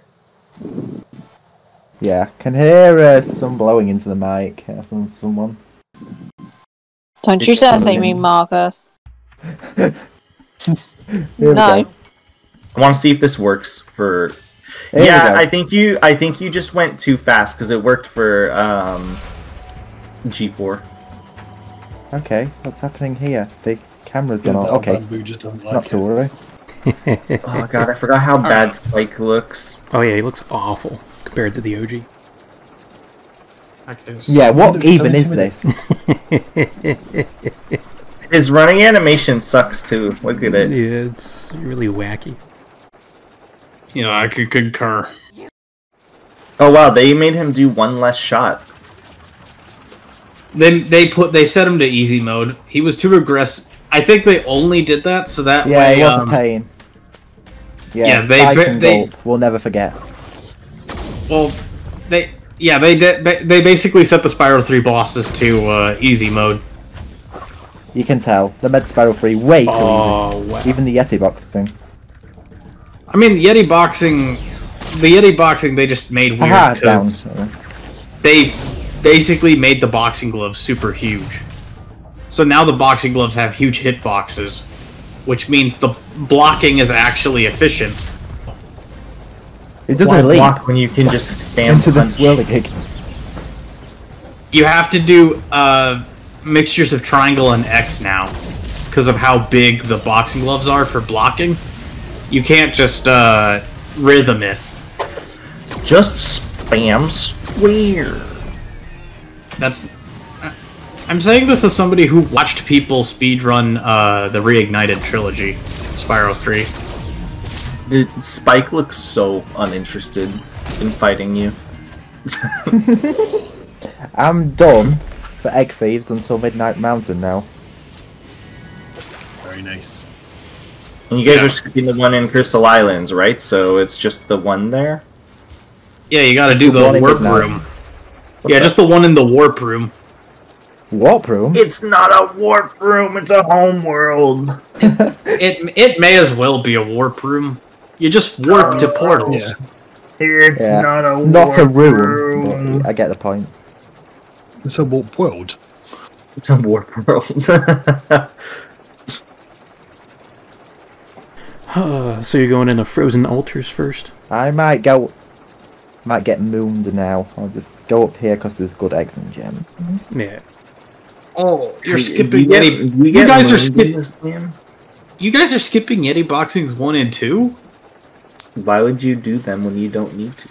Yeah, can hear some blowing into the mic. Someone. Don't you dare say me, Marcus. Here we No. go. I want to see if this works for. Here we Yeah, go. I think you just went too fast because it worked for G4. Okay, what's happening here? The camera's gone off. Okay, Bamboo just doesn't like not to it. worry. Oh god, I forgot how bad Spike looks. Oh yeah, he looks awful compared to the OG. Yeah, what Looks even so is this? His running animation sucks too. Look at it. Yeah, it's really wacky. Yeah, I could concur. Oh wow, they made him do one less shot. They set him to easy mode. He was too aggressive. I think they only did that so that Yeah, way. it was a pain. Yeah, they- Spike and they- Gulp, we'll never forget. Well, they basically set the Spyro 3 bosses to easy mode. You can tell. They made Spyro 3 way too Oh wow. easy. Even the Yeti box thing. I mean, the Yeti boxing they just made weird Aha, down. 'cause they basically made the boxing gloves super huge. So now the boxing gloves have huge hitboxes, which means the blocking is actually efficient. It Why doesn't leap block when you can just spam into the punch? whirligig. You have to do mixtures of triangle and X now, because of how big the boxing gloves are for blocking. You can't just rhythm it. Just spam square. I'm saying this as somebody who watched people speedrun the Reignited Trilogy, Spyro 3. Spike looks so uninterested in fighting you. I'm done for Egg Thieves until Midnight Mountain now. Very nice. And you guys Yeah. are skipping the one in Crystal Islands, right? So it's just the one there? Yeah, you gotta Just do the the one in warp Midnight. room. Yeah, just the one in the warp room. Warp room? It's not a warp room, it's a home world. It may as well be a warp room. You just warp to portals. Yeah. It's Yeah. not a It's warp not a room. room. But I get the point. It's a warp world. Warp World. So you're going into Frozen Altars first? I might get mooned now. I'll just go up here because there's good eggs and gems. Yeah. Oh, you're skipping You guys are skipping this game. You guys are skipping Yeti Boxings 1 and 2? Why would you do them when you don't need to?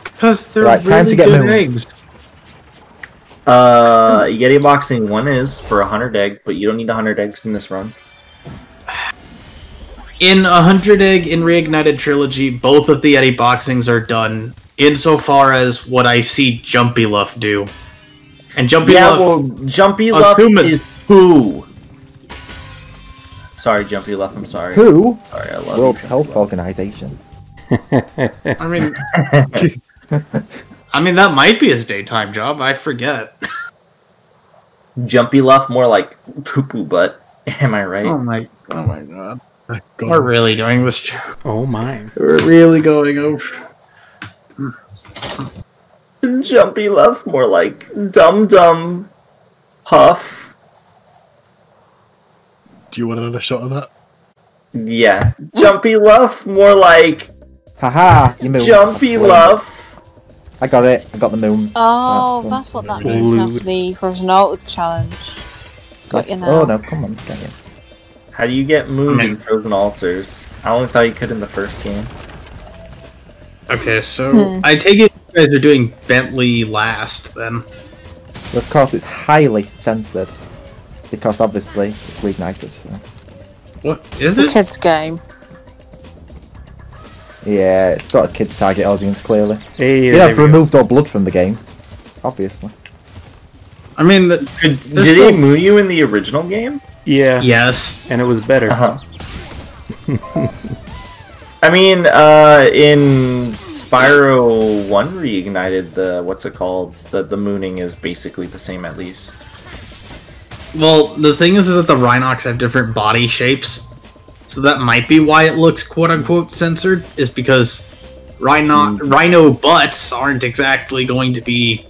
Because they're Right, time really to get good moved. eggs. Yeti Boxing 1 is for 100 egg, but you don't need 100 eggs in this run. In 100 egg in Reignited Trilogy, both of the Yeti Boxings are done insofar as what I see Jumpy Luff do. And Jumpy Luff... Jumpy Luff is who? Sorry, Jumpy Luff, I'm sorry. Who? Sorry, I love World you. Health Organization. I mean... I mean, that might be his daytime job, I forget. Jumpy Luff, more like poo-poo butt. Am I right? Oh my god. We're really doing this joke. Oh my. We're really going over. Jumpy Luff, more like dum-dum puff. Do you want another shot of that? Yeah. Jumpy Luff, more like Haha, you moved. Jumpy Luff. I got it. I got the moon. Oh, Oh, that's what that there means we go. after the Frozen Altars challenge. Got you Yes. now. Oh no, come on, get it. How do you get mooned in Frozen Altars? I only thought you could in the first game. Okay, so I take it you guys are doing Bentley last, then. Of course, it's highly censored because obviously it's reignited. So. What is It's a it? kid's game. Yeah, it's got a kids target audience clearly. Hey, Yeah, there I've we go. removed all blood from the game, obviously. I mean, Did he moon you in the original game? Yeah. Yes. And it was better. I mean, in Spyro 1 Reignited, the what's it called? The mooning is basically the same at least. Well, the thing is that the Rhynocs have different body shapes, so that might be why it looks quote-unquote censored, is because Rhino butts aren't exactly going to be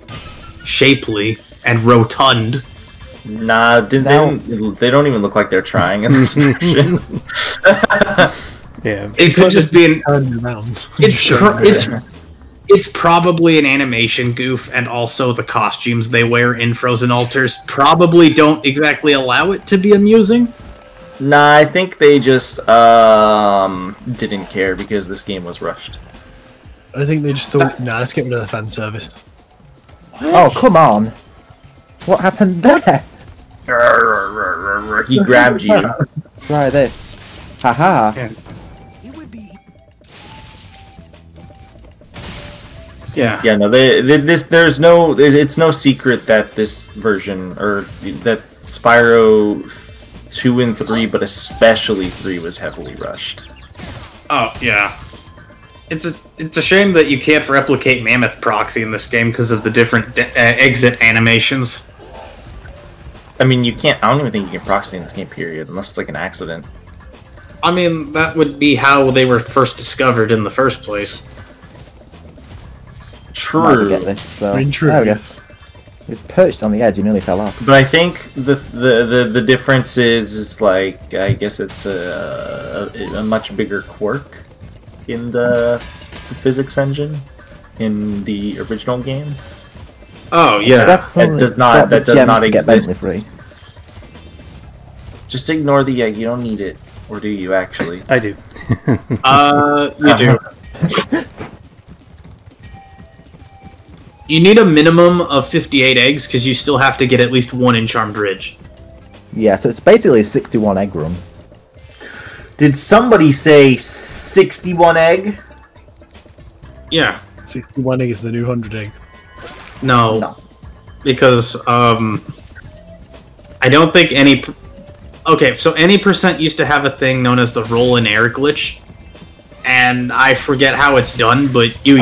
shapely and rotund. Nah, they don't even look like they're trying in this version. Yeah. It could just be an... Turn around. It's probably an animation goof, and also the costumes they wear in Frozen Altars probably don't exactly allow it to be amusing. Nah, I think they just didn't care because this game was rushed. I think they just thought, nah, let's get rid of the fan service. Oh, come on! What happened there? He grabbed you. Try this. Haha. Yeah. Yeah, no, it's no secret that this version, or that Spyro 2 and 3, but especially 3, was heavily rushed. Oh, yeah. It's a shame that you can't replicate Mammoth Proxy in this game because of the different exit animations. I mean, you can't, I don't even think you can proxy in this game, period, unless it's like an accident. I mean, that would be how they were first discovered in the first place. True. Get this, so. There we go. It's perched on the edge. You nearly fell off. But I think the difference is like, I guess it's a much bigger quirk in the physics engine in the original game. Oh yeah, that does not exist. Just ignore the egg. You don't need it, or do you actually? I do. You do. You need a minimum of 58 eggs, because you still have to get at least one in Charmed Ridge. Yeah, so it's basically a 61 egg run. Did somebody say 61 egg? Yeah. 61 egg is the new 100 egg. No. Because, I don't think any... Okay, so any percent used to have a thing known as the roll in air glitch. And I forget how it's done, but you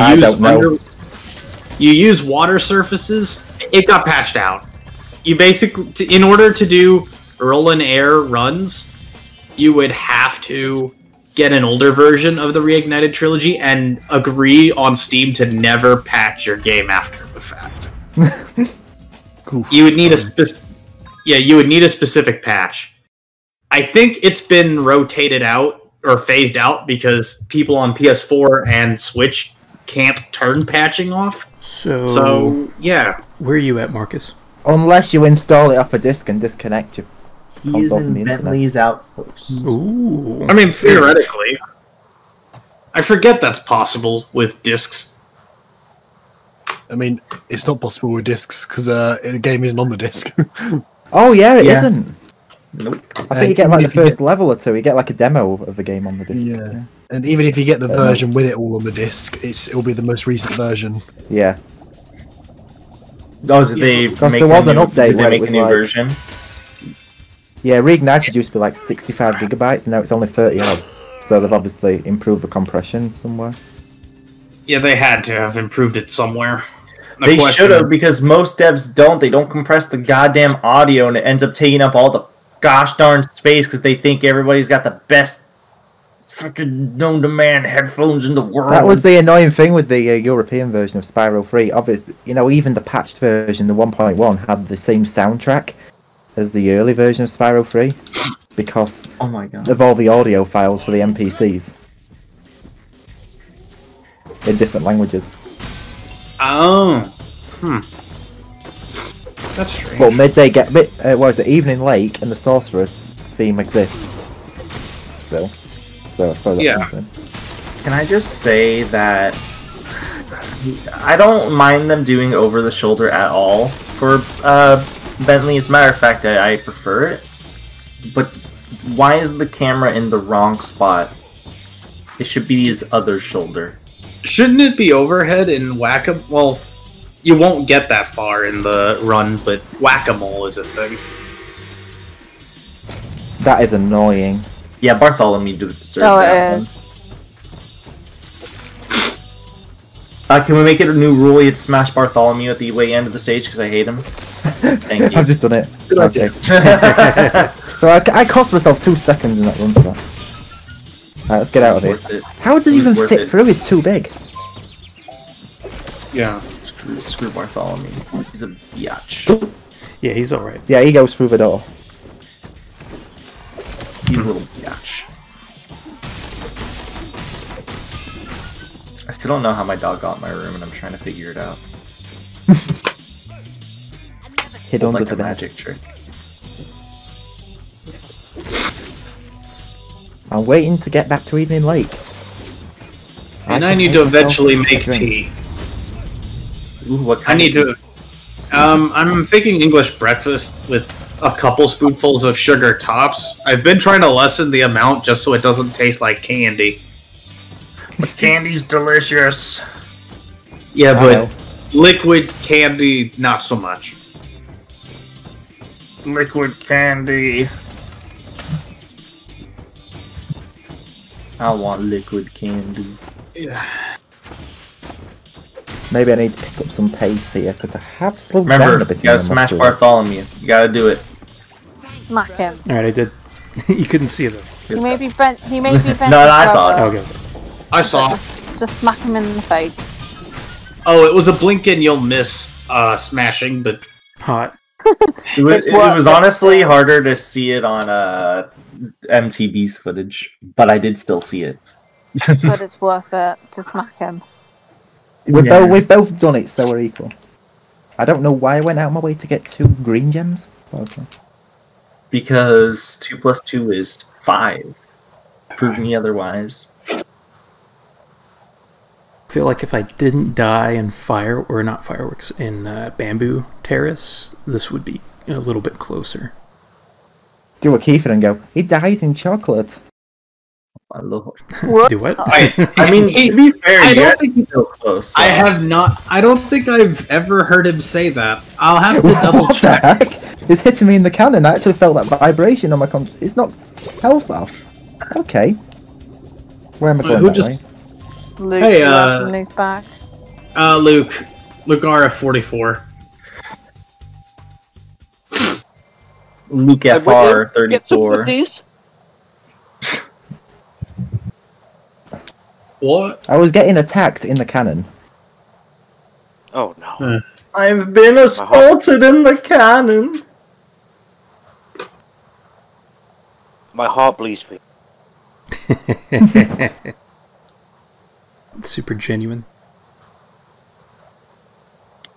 use water surfaces. It got patched out. You basically, in order to do roll in air runs, you would have to get an older version of the Reignited Trilogy and agree on Steam to never patch your game after the fact. you would need you would need a specific patch. I think it's been rotated out or phased out because people on PS4 and Switch can't turn patching off. So yeah. Where are you at, Marcus? Unless you install it off a disk and disconnect your He's console from the in internet. Bentley's Outpost. Ooh. I mean, theoretically. I forget that's possible with discs. I mean, it's not possible with discs because the game isn't on the disc. Oh yeah, it isn't. Nope. I think you get like the first level or two. You get like a demo of the game on the disc. Yeah. And even if you get the version with it all on the disc, it'll be the most recent version. Yeah. Oh, did they Because make there was a an new, update did they where it make was a new like- version? Yeah, Reignited used to be like 65 gigabytes, and now it's only 30 odd. So they've obviously improved the compression somewhere. Yeah, they had to have improved it somewhere. They should have, because most devs don't. They don't compress the goddamn audio, and it ends up taking up all the gosh darn space because they think everybody's got the best freaking known to man headphones in the world. That was the annoying thing with the European version of Spyro 3. Obviously, you know, even the patched version, the 1.1, had the same soundtrack as the early version of Spyro 3 because oh my god, of all the audio files for the NPCs in different languages. Oh. That's strange. But Midday what is it? Evening Lake and the Sorceress theme exist still. So I suppose that's something. Can I just say that I don't mind them doing over the shoulder at all for Bentley. As a matter of fact, I prefer it. But why is the camera in the wrong spot? It should be his other shoulder. Shouldn't it be overhead in Whack-A-Mole? Well, you won't get that far in the run, but Whack-A-Mole is a thing. That is annoying. Yeah, Bartholomew deserves Oh, that it one. is. Can we make it a new rule? You have to smash Bartholomew at the way end of the stage because I hate him. Thank you. I've just done it. Good Okay. So I cost myself 2 seconds in that run for that. Alright, let's get out of here. Worth it. How does it even Worth fit it. through? It's too big. Yeah. Screw Bartholomew. He's a biatch. Yeah, he's alright. Yeah, he goes through the door. He's a little biatch. I still don't know how my dog got in my room, and I'm trying to figure it out. Hid It's under like the a bed. magic trick. I'm waiting to get back to Evening Lake. And I can need make to myself eventually a make drink. tea. Ooh, what I kind need of to... I'm thinking English breakfast with a couple spoonfuls of sugar tops. I've been trying to lessen the amount just so it doesn't taste like candy. Candy's delicious. Yeah, I but know. liquid candy, not so much. Liquid candy. I want liquid candy. Yeah. Maybe I need to pick up some pace here because I have slowed down a Remember, bit. you gotta smash Bartholomew. You gotta do it. Smack him. Alright, I did. You couldn't see it. He may be bent. He may be bent. No, I saw it. Okay. I saw. Just smack him in the face. Oh, it was a blink and you'll miss smashing, but Hot. It was It's worth it honestly still. harder to see it on MTV's footage, but I did still see it. But it's worth it to smack him. We've both done it, so we're equal. I don't know why I went out of my way to get 2 green gems. Okay. Because 2 plus 2 is 5. Prove me otherwise. I feel like if I didn't die in not fireworks, in Bamboo Terrace, this would be a little bit closer. Do a Kiefer and go, he dies in chocolate. My lord. What? Do what? I mean, to be fair, I you don't guys think are so close. I have not. I don't think I've ever heard him say that. I'll have to double What the check. heck? It's hitting me in the cannon. I actually felt that vibration on my It's not health off. Okay. Where am I going Who that just- way? Luke, Hey, Luke's back. Luke RF44. Luke Get some FR34. cookies. What? I was getting attacked in the cannon. Oh no. I've been assaulted in the cannon. My heart bleeds for you. Super genuine.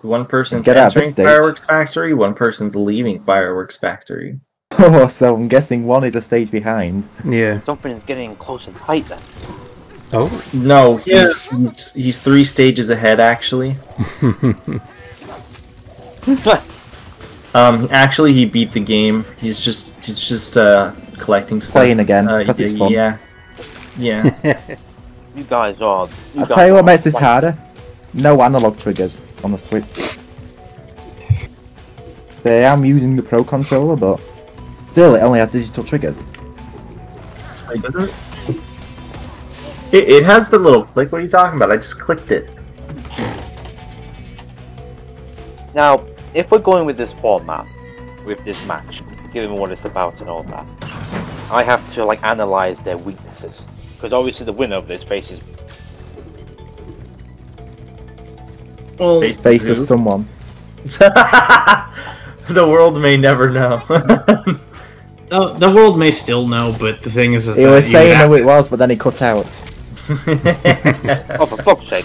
One person's Get out of the entering stage. Fireworks Factory, one person's leaving Fireworks Factory. Oh, so I'm guessing one is a stage behind. Yeah. Something's getting close in height then. Oh. No, he's 3 stages ahead actually. Actually he beat the game. He's just collecting stuff. Playing again, because it's fun. Yeah. You guys are... I'll tell you what makes this harder. No analog triggers on the Switch. I am using the Pro controller, but still, it only has digital triggers. Wait, doesn't it? It has the little click. What are you talking about? I just clicked it. Now, if we're going with this format, with this match, given what it's about and all that, I have to like analyze their weaknesses, because obviously the winner of this faces. Well, Faces someone. The world may never know. the world may still know, but the thing is He was saying who it was, but then he cut out. Oh, for fuck's sake!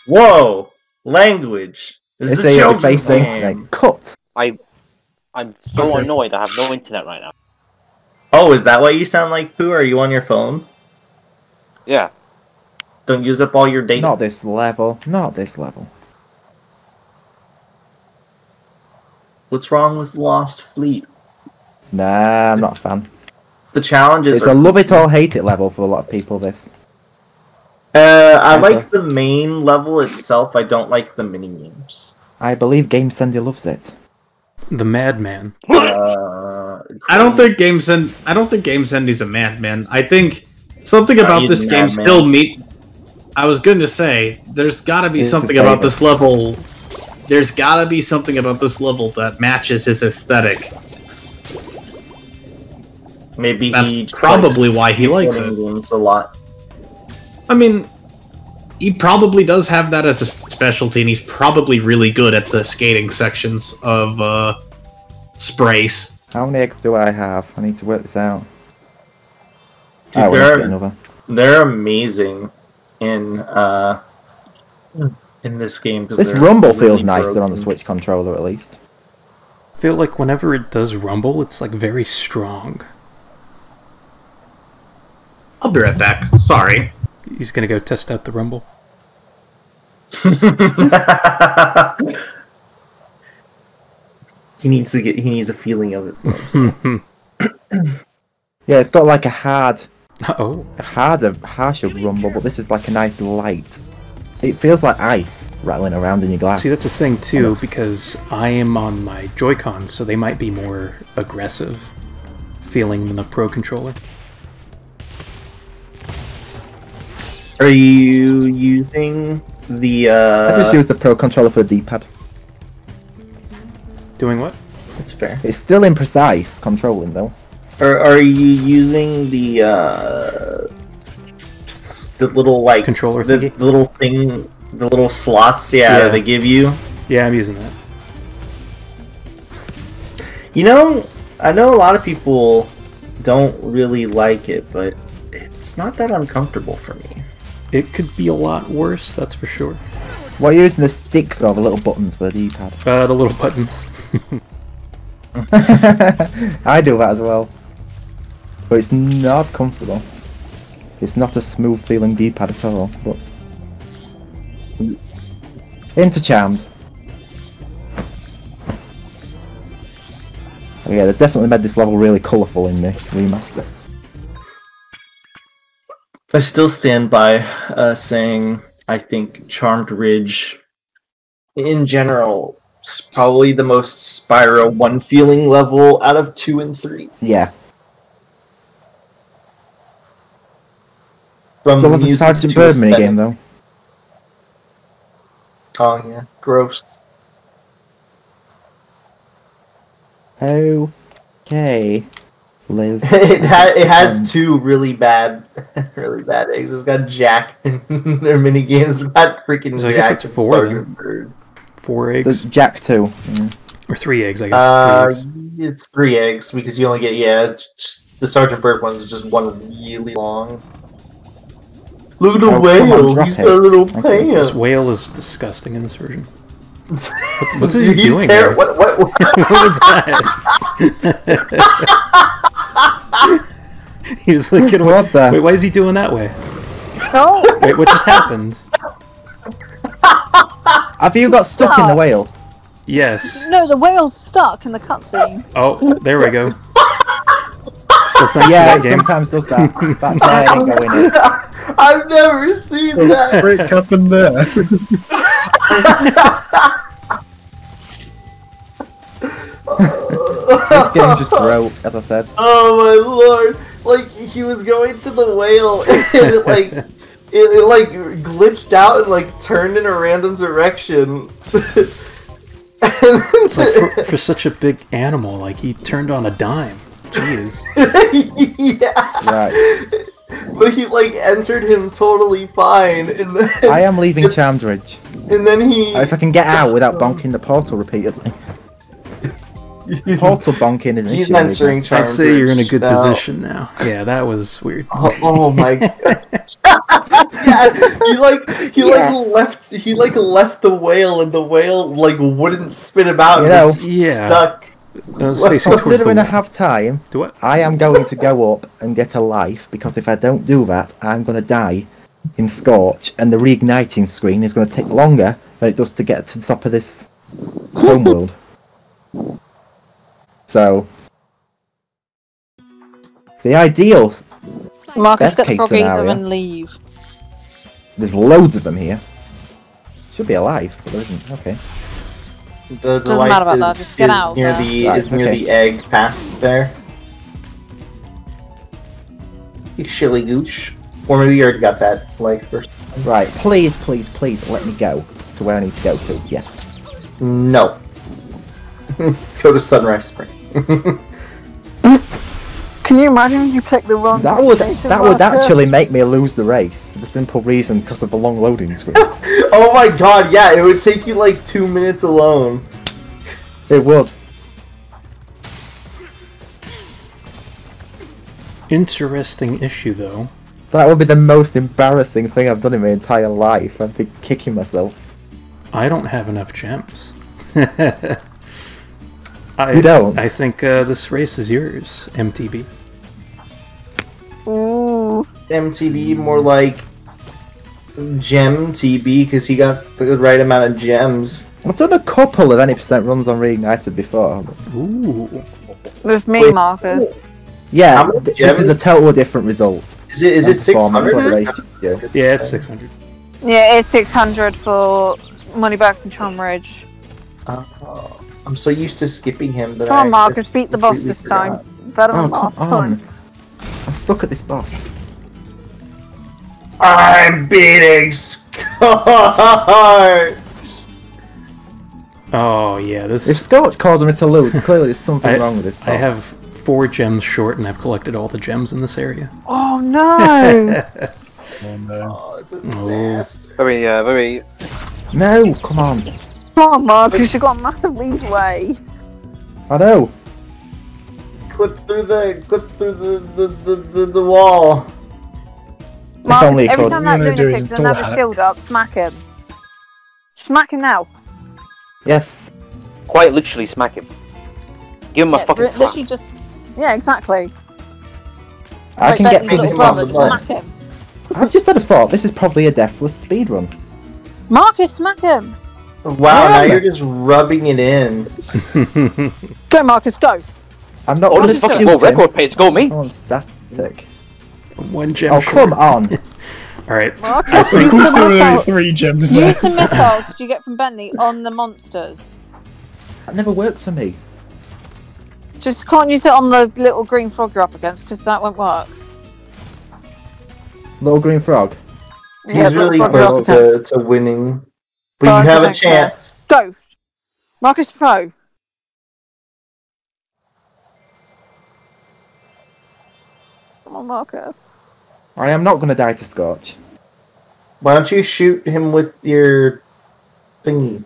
Whoa! Language. This They is a say children's facing game. like cut. I'm so annoyed. I have no internet right now. Oh, is that why you sound like poo? Are you on your phone? Yeah. Don't use up all your data. Not this level. Not this level. What's wrong with Lost Fleet? Nah, I'm not a fan. The challenges It's are... a love it or hate it level for a lot of people, this. I like the main level itself. I don't like the mini-games. I believe Game Sendy loves it. The Madman. I don't think Game Sendy's a madman. I think something about he's this a game madman. still I was going to say, there's gotta be He's something his about favorite. this level. There's gotta be something about this level that matches his aesthetic. Maybe That's he probably why he likes it. games a lot. I mean, he probably does have that as a specialty, and he's probably really good at the skating sections of sprays. How many eggs do I have? I need to work this out. Dude, I will get another. they're amazing in this game. This they're rumble really feels nicer on the broken. Switch controller, at least. I feel like whenever it does rumble, it's like very strong. I'll be right back. Sorry. He's gonna go test out the rumble. He needs a feeling of it for himself. Yeah, it's got like a harsher rumble, but this is like a nice light. It feels like ice rattling around in your glass. See, that's the thing too, because I am on my Joy-Cons, so they might be more aggressive feeling than the Pro controller. Are you using the I just use the Pro controller for the D-pad. Doing what? That's fair. It's still imprecise controlling though. Or are you using the little like Controller the thingy? little thing, the little slots? Yeah, Yeah. they give you. Yeah, I'm using that. You know, I know a lot of people don't really like it, but it's not that uncomfortable for me. It could be a lot worse, that's for sure. What are you using the sticks or the little buttons for the D-pad? The little buttons. I do that as well. But it's not comfortable. It's not a smooth feeling D-pad at all, but... Intercharmed. Oh yeah, they definitely made this level really colourful in the remaster. I still stand by saying I think Charmed Ridge, in general, is probably the most Spyro 1 feeling level out of 2 and 3. Yeah. From Still has a music Sergeant to Bird aesthetic. minigame though. Oh yeah, gross. Okay. Liz. it has 2 really bad eggs. It's got Jack and their mini games. It's got freaking So I guess Jack it's and 4 Sergeant then. Bird. 4 There's eggs. Jack 2. Mm. Or 3 eggs, I guess. 3 eggs. It's 3 eggs because you only get just, the Sergeant Bird ones is just one really long. Look at the whale. He's got a little pants. This whale is disgusting in this version. What's he doing? What was that? He was like, what the? Wait, why is he doing that way? No. Wait, what just happened? Have you got stuck in the whale? Yes. No, the whale's stuck in the cutscene. Oh, there we go. Well, thanks Yeah, for that it game. sometimes does that. That's why I didn't go in it. I've never seen that. Break up in there. This game just broke, as I said. Oh my lord! Like he was going to the whale, and it like glitched out and like turned in a random direction. It's like for such a big animal, like he turned on a dime. Jeez. Yeah. Right. But he like entered him totally fine, and then I am leaving Charmed Ridge. and then he. If I can get out without bonking the portal repeatedly. Portal bonking is an He's issue. entering I'd Charmed say you're in a Ridge good now. position now. Yeah, that was weird. Oh my god. Yeah, he left the whale, and the whale like wouldn't spit him out. You and know. was Yeah. stuck. I was facing towards the Considering I wall. have time, Do what? I am going to go up and get a life, because if I don't do that, I'm going to die in Scorch, and the reigniting screen is going to take longer than it does to get to the top of this homeworld. So, the ideal, Marcus, Best get the case froggies scenario. and leave. there's loads of them here. Should be alive, but there isn't. Okay. The Doesn't light matter about that, just get out of near there. the Right, is near okay. the egg past there. You shilly gooch. Or maybe you already got that life first. Right, please, please, please, let me go to where I need to go to. Yes. No. Go to Sunrise Spring. Can you imagine if you pick the wrong That would destination, actually Marcus? make me lose the race for the simple reason because of the long loading screens. Oh my god, yeah, it would take you like 2 minutes alone. It would. Interesting issue, though. That would be the most embarrassing thing I've done in my entire life. I'd be kicking myself. I don't have enough gems. You don't? I think this race is yours, MTB. Ooh. MTB, more like Gem TB, because he got the right amount of gems. I've done a couple of any percent runs on Reignited before. Ooh. With me, Wait. Marcus. Yeah, How many this gems? is a totally different result. Is it And performance, 600? what the race should do. Yeah, it's 600. Yeah, it's 600 for money back from Charmed Ridge. I'm so used to skipping him that Come on, I Marcus, beat the boss completely this time. forgot. Better Oh, than come last on. time. I suck at this boss. I'm beating Scar! Oh, yeah, this... If Scorch caused me to lose, clearly there's something wrong with this boss. I have 4 gems short, and I've collected all the gems in this area. Oh no! Oh no. Oh, it's a disaster. Very. No, come on. Come on, Marcus, you got a massive leadway. I know. Clip through the wall. Marcus, only every could. time that All you're gonna do lunatic's is doesn't have a install shield up, smack him. Smack him now. Yes. Quite literally smack him. Give him a Yeah, fucking slap. literally just... Yeah, exactly. I Like can get Ben's through little this brother, boss. just smack him. I've just had a thought, this is probably a deathless speedrun. Marcus, smack him. Wow, now Yeah. you're just rubbing it in. Go, Marcus, go. I'm not Oh, going this to fucking shoot world him. record page. Go me. Oh, I'm static. 1 gem Oh, short. come on. Alright. Marcus, Of use course there the were only missile. 3 gems there. Use the missiles you get from Bentley on the monsters. That never worked for me. Just can't use it on the little green frog you're up against, because that won't work. Little green frog. He's Yeah, the really frog you're up close against. to winning. But Guys, you I have a don't care. chance. Go. Marcus, throw. Come on, Marcus. I am not going to die to Scorch. Why don't you shoot him with your thingy?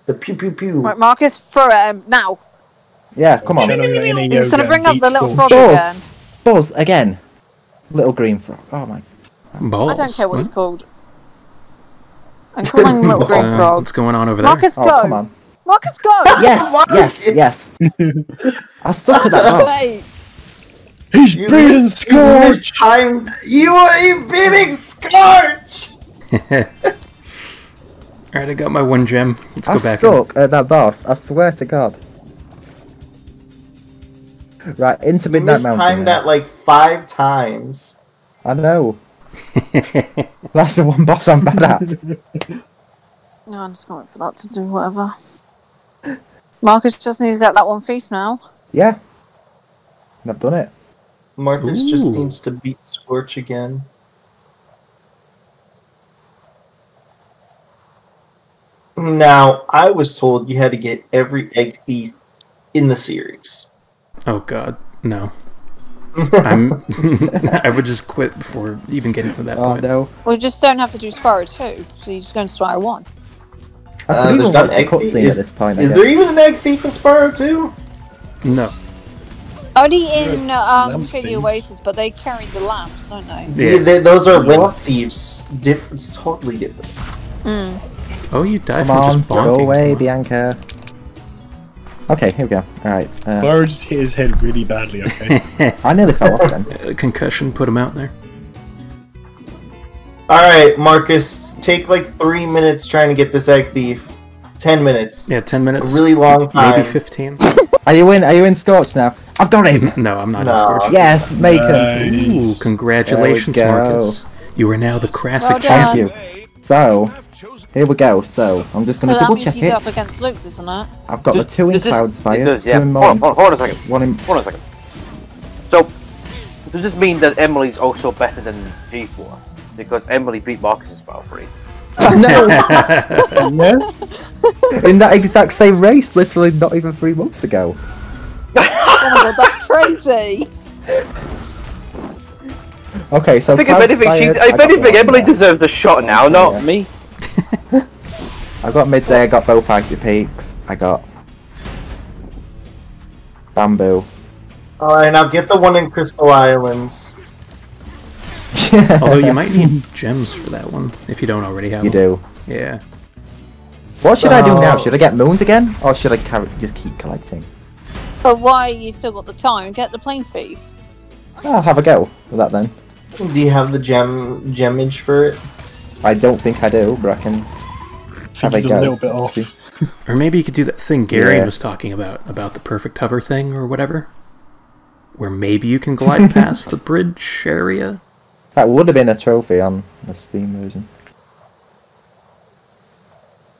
The pew pew pew. Right, Marcus, throw it at him now. Yeah, come on. Channel your inner He's yoga gonna bring and up the beat little Scorch. frog again. Buzz, again. Little green frog. Oh my. Balls. I don't care what he's called. I'm calling him little What's, green frog. what's going on over there? Marcus, Oh, go! come on. Marcus, go! Yes. I suck at that. Mate, He's beating Scorch! Time. You are beating Scorch! Alright, I got my 1 gem. Let's I go back. suck at that boss. I swear to God. Right, into You Midnight Mountain. mistimed that like 5 times. I know. That's the one boss I'm bad at. no, I'm just going for that to do whatever. Marcus just needs to get that one thief now. Yeah. And I've done it. Marcus just Ooh. needs to beat Scorch again. Now, I was told you had to get every egg thief in the series. Oh god, no. I would just quit before even getting to that Oh point. no. We just don't have to do Spyro 2, so you're just going to Spyro 1. I could There's even not watch the egg thief. cutscene at this point. I Is guess. there even an egg thief in Spyro 2? No. Only in lamp Tree the thieves. Oasis, but they carry the lamps, don't they? Yeah. Those are lamp thieves. It's totally different. Oh, you died Come from on, just go bonking. away, Bianca. Okay, here we go. Alright. Spyro just hit his head really badly, okay? I nearly fell off then. Concussion put him out there. Alright, Marcus, take like 3 minutes trying to get this egg thief. 10 minutes. Yeah, 10 minutes. A really long time. Maybe 15. Are you in Scorch now? I've got him! No, I'm not No. in Scorch. Yes, make him! Ooh, congratulations, There we go. Marcus. You are now the Crassic Well done. champion. Thank you. So, here we go. So, I'm just So going to that double means check he's it. up against Luke, doesn't it? I've got the 2 in Cloud Spires, Does, 2 yeah. in Hold Mine, on a second. 1 in... Hold on a second. So, does this mean that Emily's also better than G4? Because Emily beat Marcus in Spyro 3. No! Yes? In that exact same race, literally not even 3 months ago. Oh my god, that's crazy! Okay, so I think if Cloud anything, Spires, I if got anything, one Emily there. deserves a shot now, not Yeah. me. I got Midday, I got both Icy Peaks, I got Bamboo. Alright, now get the one in Crystal Islands. Although you might need gems for that one, if you don't already have You them. do. Yeah. What should I do now? Oh. Should I get moons again? Or should I just keep collecting? But why you still got the time? Get the plane thief. I'll have a go with that then. Do you have the gemage for it? I don't think I do, but I can I have think a he's go. a little bit off. Or maybe you could do that thing Gary Yeah. was talking about the perfect hover thing or whatever. Where maybe you can glide past the bridge area. That would have been a trophy on the Steam version.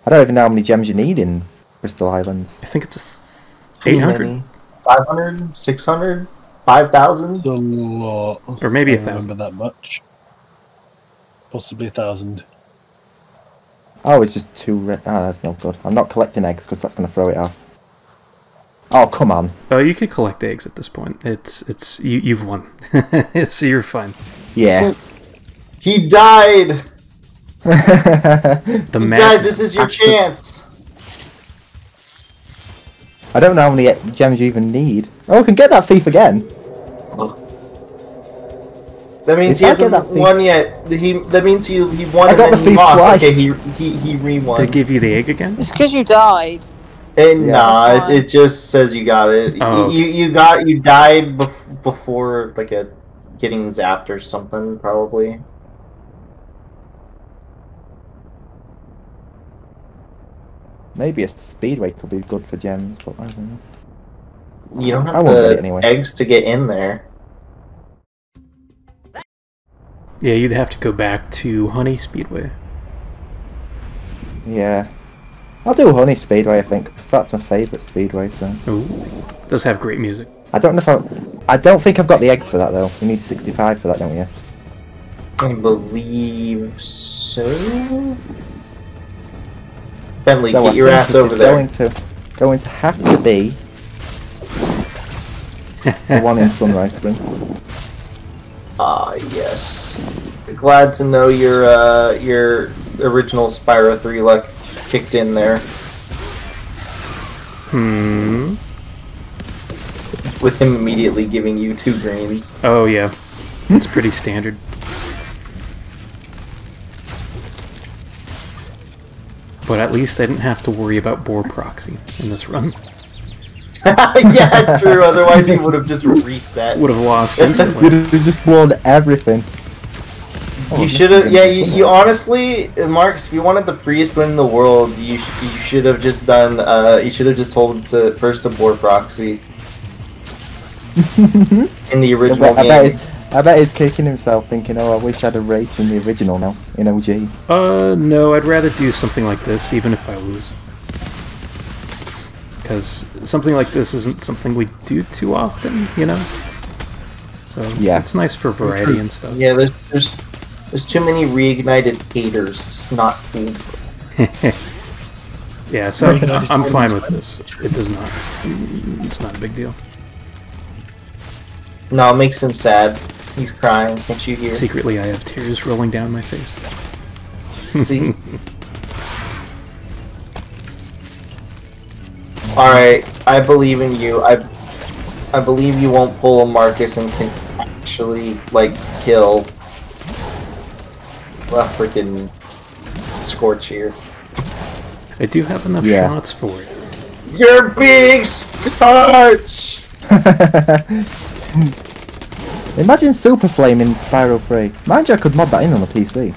I don't even know how many gems you need in Crystal Islands. I think it's Too 800. many. 500? 600? 5,000? It's a lot. Or maybe I 1,000. remember that much. Possibly 1,000. Oh, it's just 2 red. Oh, that's not good. I'm not collecting eggs because that's going to throw it off. Oh, come on. Oh, you could collect eggs at this point. It's you've won. So you're fine. Yeah. He died! The He map died, this is your chance! I don't know how many gems you even need. Oh, I can get that thief again. That means If he I hasn't get that thief- won yet. That means he won I and got then the he thief lost. twice. Okay, he re-won. to give you the egg again. It's because you died. And Yeah, nah, that's fine. it just says you got it. Oh. You died before like getting zapped or something probably. Maybe a speedway could be good for gems, but I don't know. You don't I have won't get the it anyway. eggs to get in there. Yeah, you'd have to go back to Honey Speedway. Yeah. I'll do Honey Speedway, I think, because that's my favourite speedway, so... Ooh, does have great music. I don't know if I don't think I've got the eggs for that, though. You need 65 for that, don't you? I believe so. Bentley, So get I your think ass it's over there. Going to have to be the one in Sunrise Spring. Ah, yes. Glad to know your original Spyro 3 luck kicked in there. With him immediately giving you 2 greens. Oh yeah, it's pretty standard. But at least I didn't have to worry about boar proxy in this run. Yeah, true. Otherwise, he would have just reset. Would have lost instantly. You'd have just won everything. You should have. Yeah, you honestly, Marcus, if you wanted the freest win in the world, you should have just done. You should have just told him to first to board proxy. In the original game. I bet he's kicking himself, thinking, "Oh, I wish I'd have raced in the original now in OG." No, I'd rather do something like this, even if I lose. Because something like this isn't something we do too often, you know? So, yeah, it's nice for variety and stuff. Yeah, there's too many reignited haters. It's not cool. Yeah, so I'm fine with this. It does not. It's not a big deal. No, it makes him sad. He's crying. Can't you hear? Secretly, I have tears rolling down my face. See? Alright, I believe in you. I believe you won't pull a Marcus and can actually, like, kill a freaking Scorch here. I do have enough shots for it. You're being Scorch! Imagine Super Flame in Spyro 3. Mind you, I could mod that in on the PC.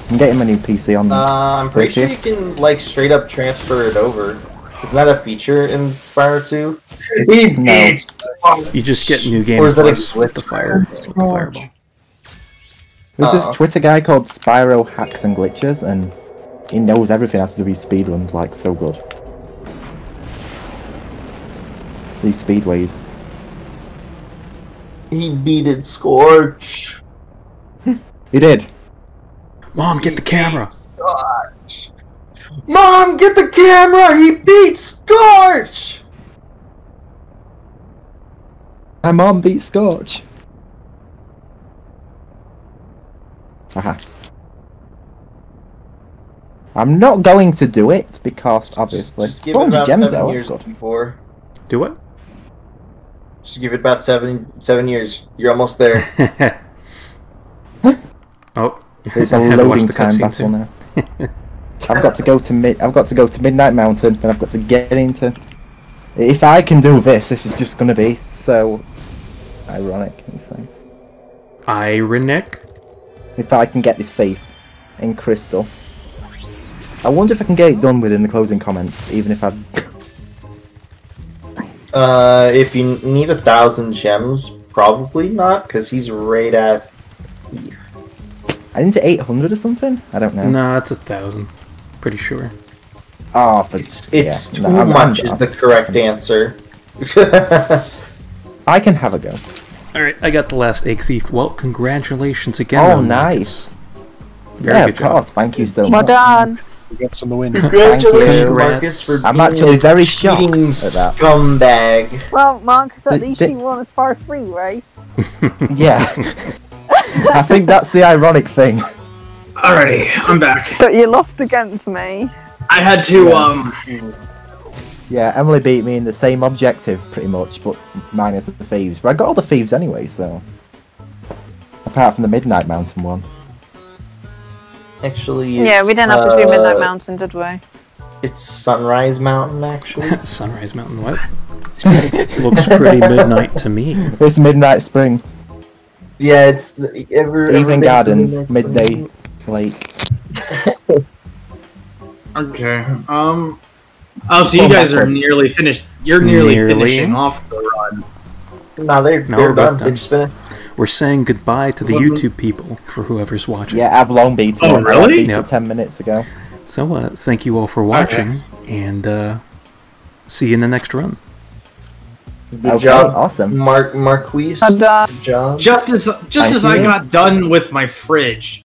And get him a new PC on. I'm pretty sure you can, like, straight up transfer it over. Isn't that a feature in Spyro 2? He beats You just get new game plus with the fireball. There's this Twitter guy called Spyro Hacks and Glitches, and he knows everything after these speedruns, like, so good. These speedways. He beated Scorch. He did. Mom, get the camera. Scorch. Mom, get the camera! He beat Scorch! My mom beat Scorch. Haha. I'm not going to do it because obviously. Just give it about 7 years before. Do what? Just give it about seven years. You're almost there. Oh, it's a loading time battle now. I've got to go to Midnight Mountain, and I've got to get into. If I can do this, this is just going to be so ironic, insane. Rhynoc. If I can get this faith in Crystal, I wonder if I can get it done within the closing comments, even if I. If you need 1,000 gems, probably not, because he's right at. I think 800 or something. I don't know. Nah, it's 1,000. Pretty sure. Oh, it's too much is the correct answer. I can have a go. Alright, I got the last egg thief. Well, congratulations again. Oh, nice. Very good job. Thank you so much. Well done. Congrats on the win. Congratulations, Marcus, for I'm being actually very shocked at that. that. Scumbag. Well, Marcus, at least you won a Spyro 3 race. Yeah. I think that's the ironic thing. Alrighty, I'm back. But you lost against me. I had to, Yeah, Emily beat me in the same objective, pretty much, but minus the thieves. But I got all the thieves anyway, so... Apart from the Midnight Mountain one. Actually, yeah, we didn't have to do Midnight Mountain, did we? It's Sunrise Mountain, actually. Sunrise Mountain, what? Looks pretty midnight to me. It's Midnight Spring. Yeah, it's... Evening Gardens, Midday Lake. Okay, oh, so you guys are nearly finished. You're nearly finishing off the run. No, they're done. They just finished. We're saying goodbye to the YouTube people for whoever's watching. Yeah, I've long beaten Oh, really? Yep. 10 minutes ago. So, thank you all for watching, and see you in the next run. Good job. Awesome. Marquise. Good job. Just as I got done with my fridge,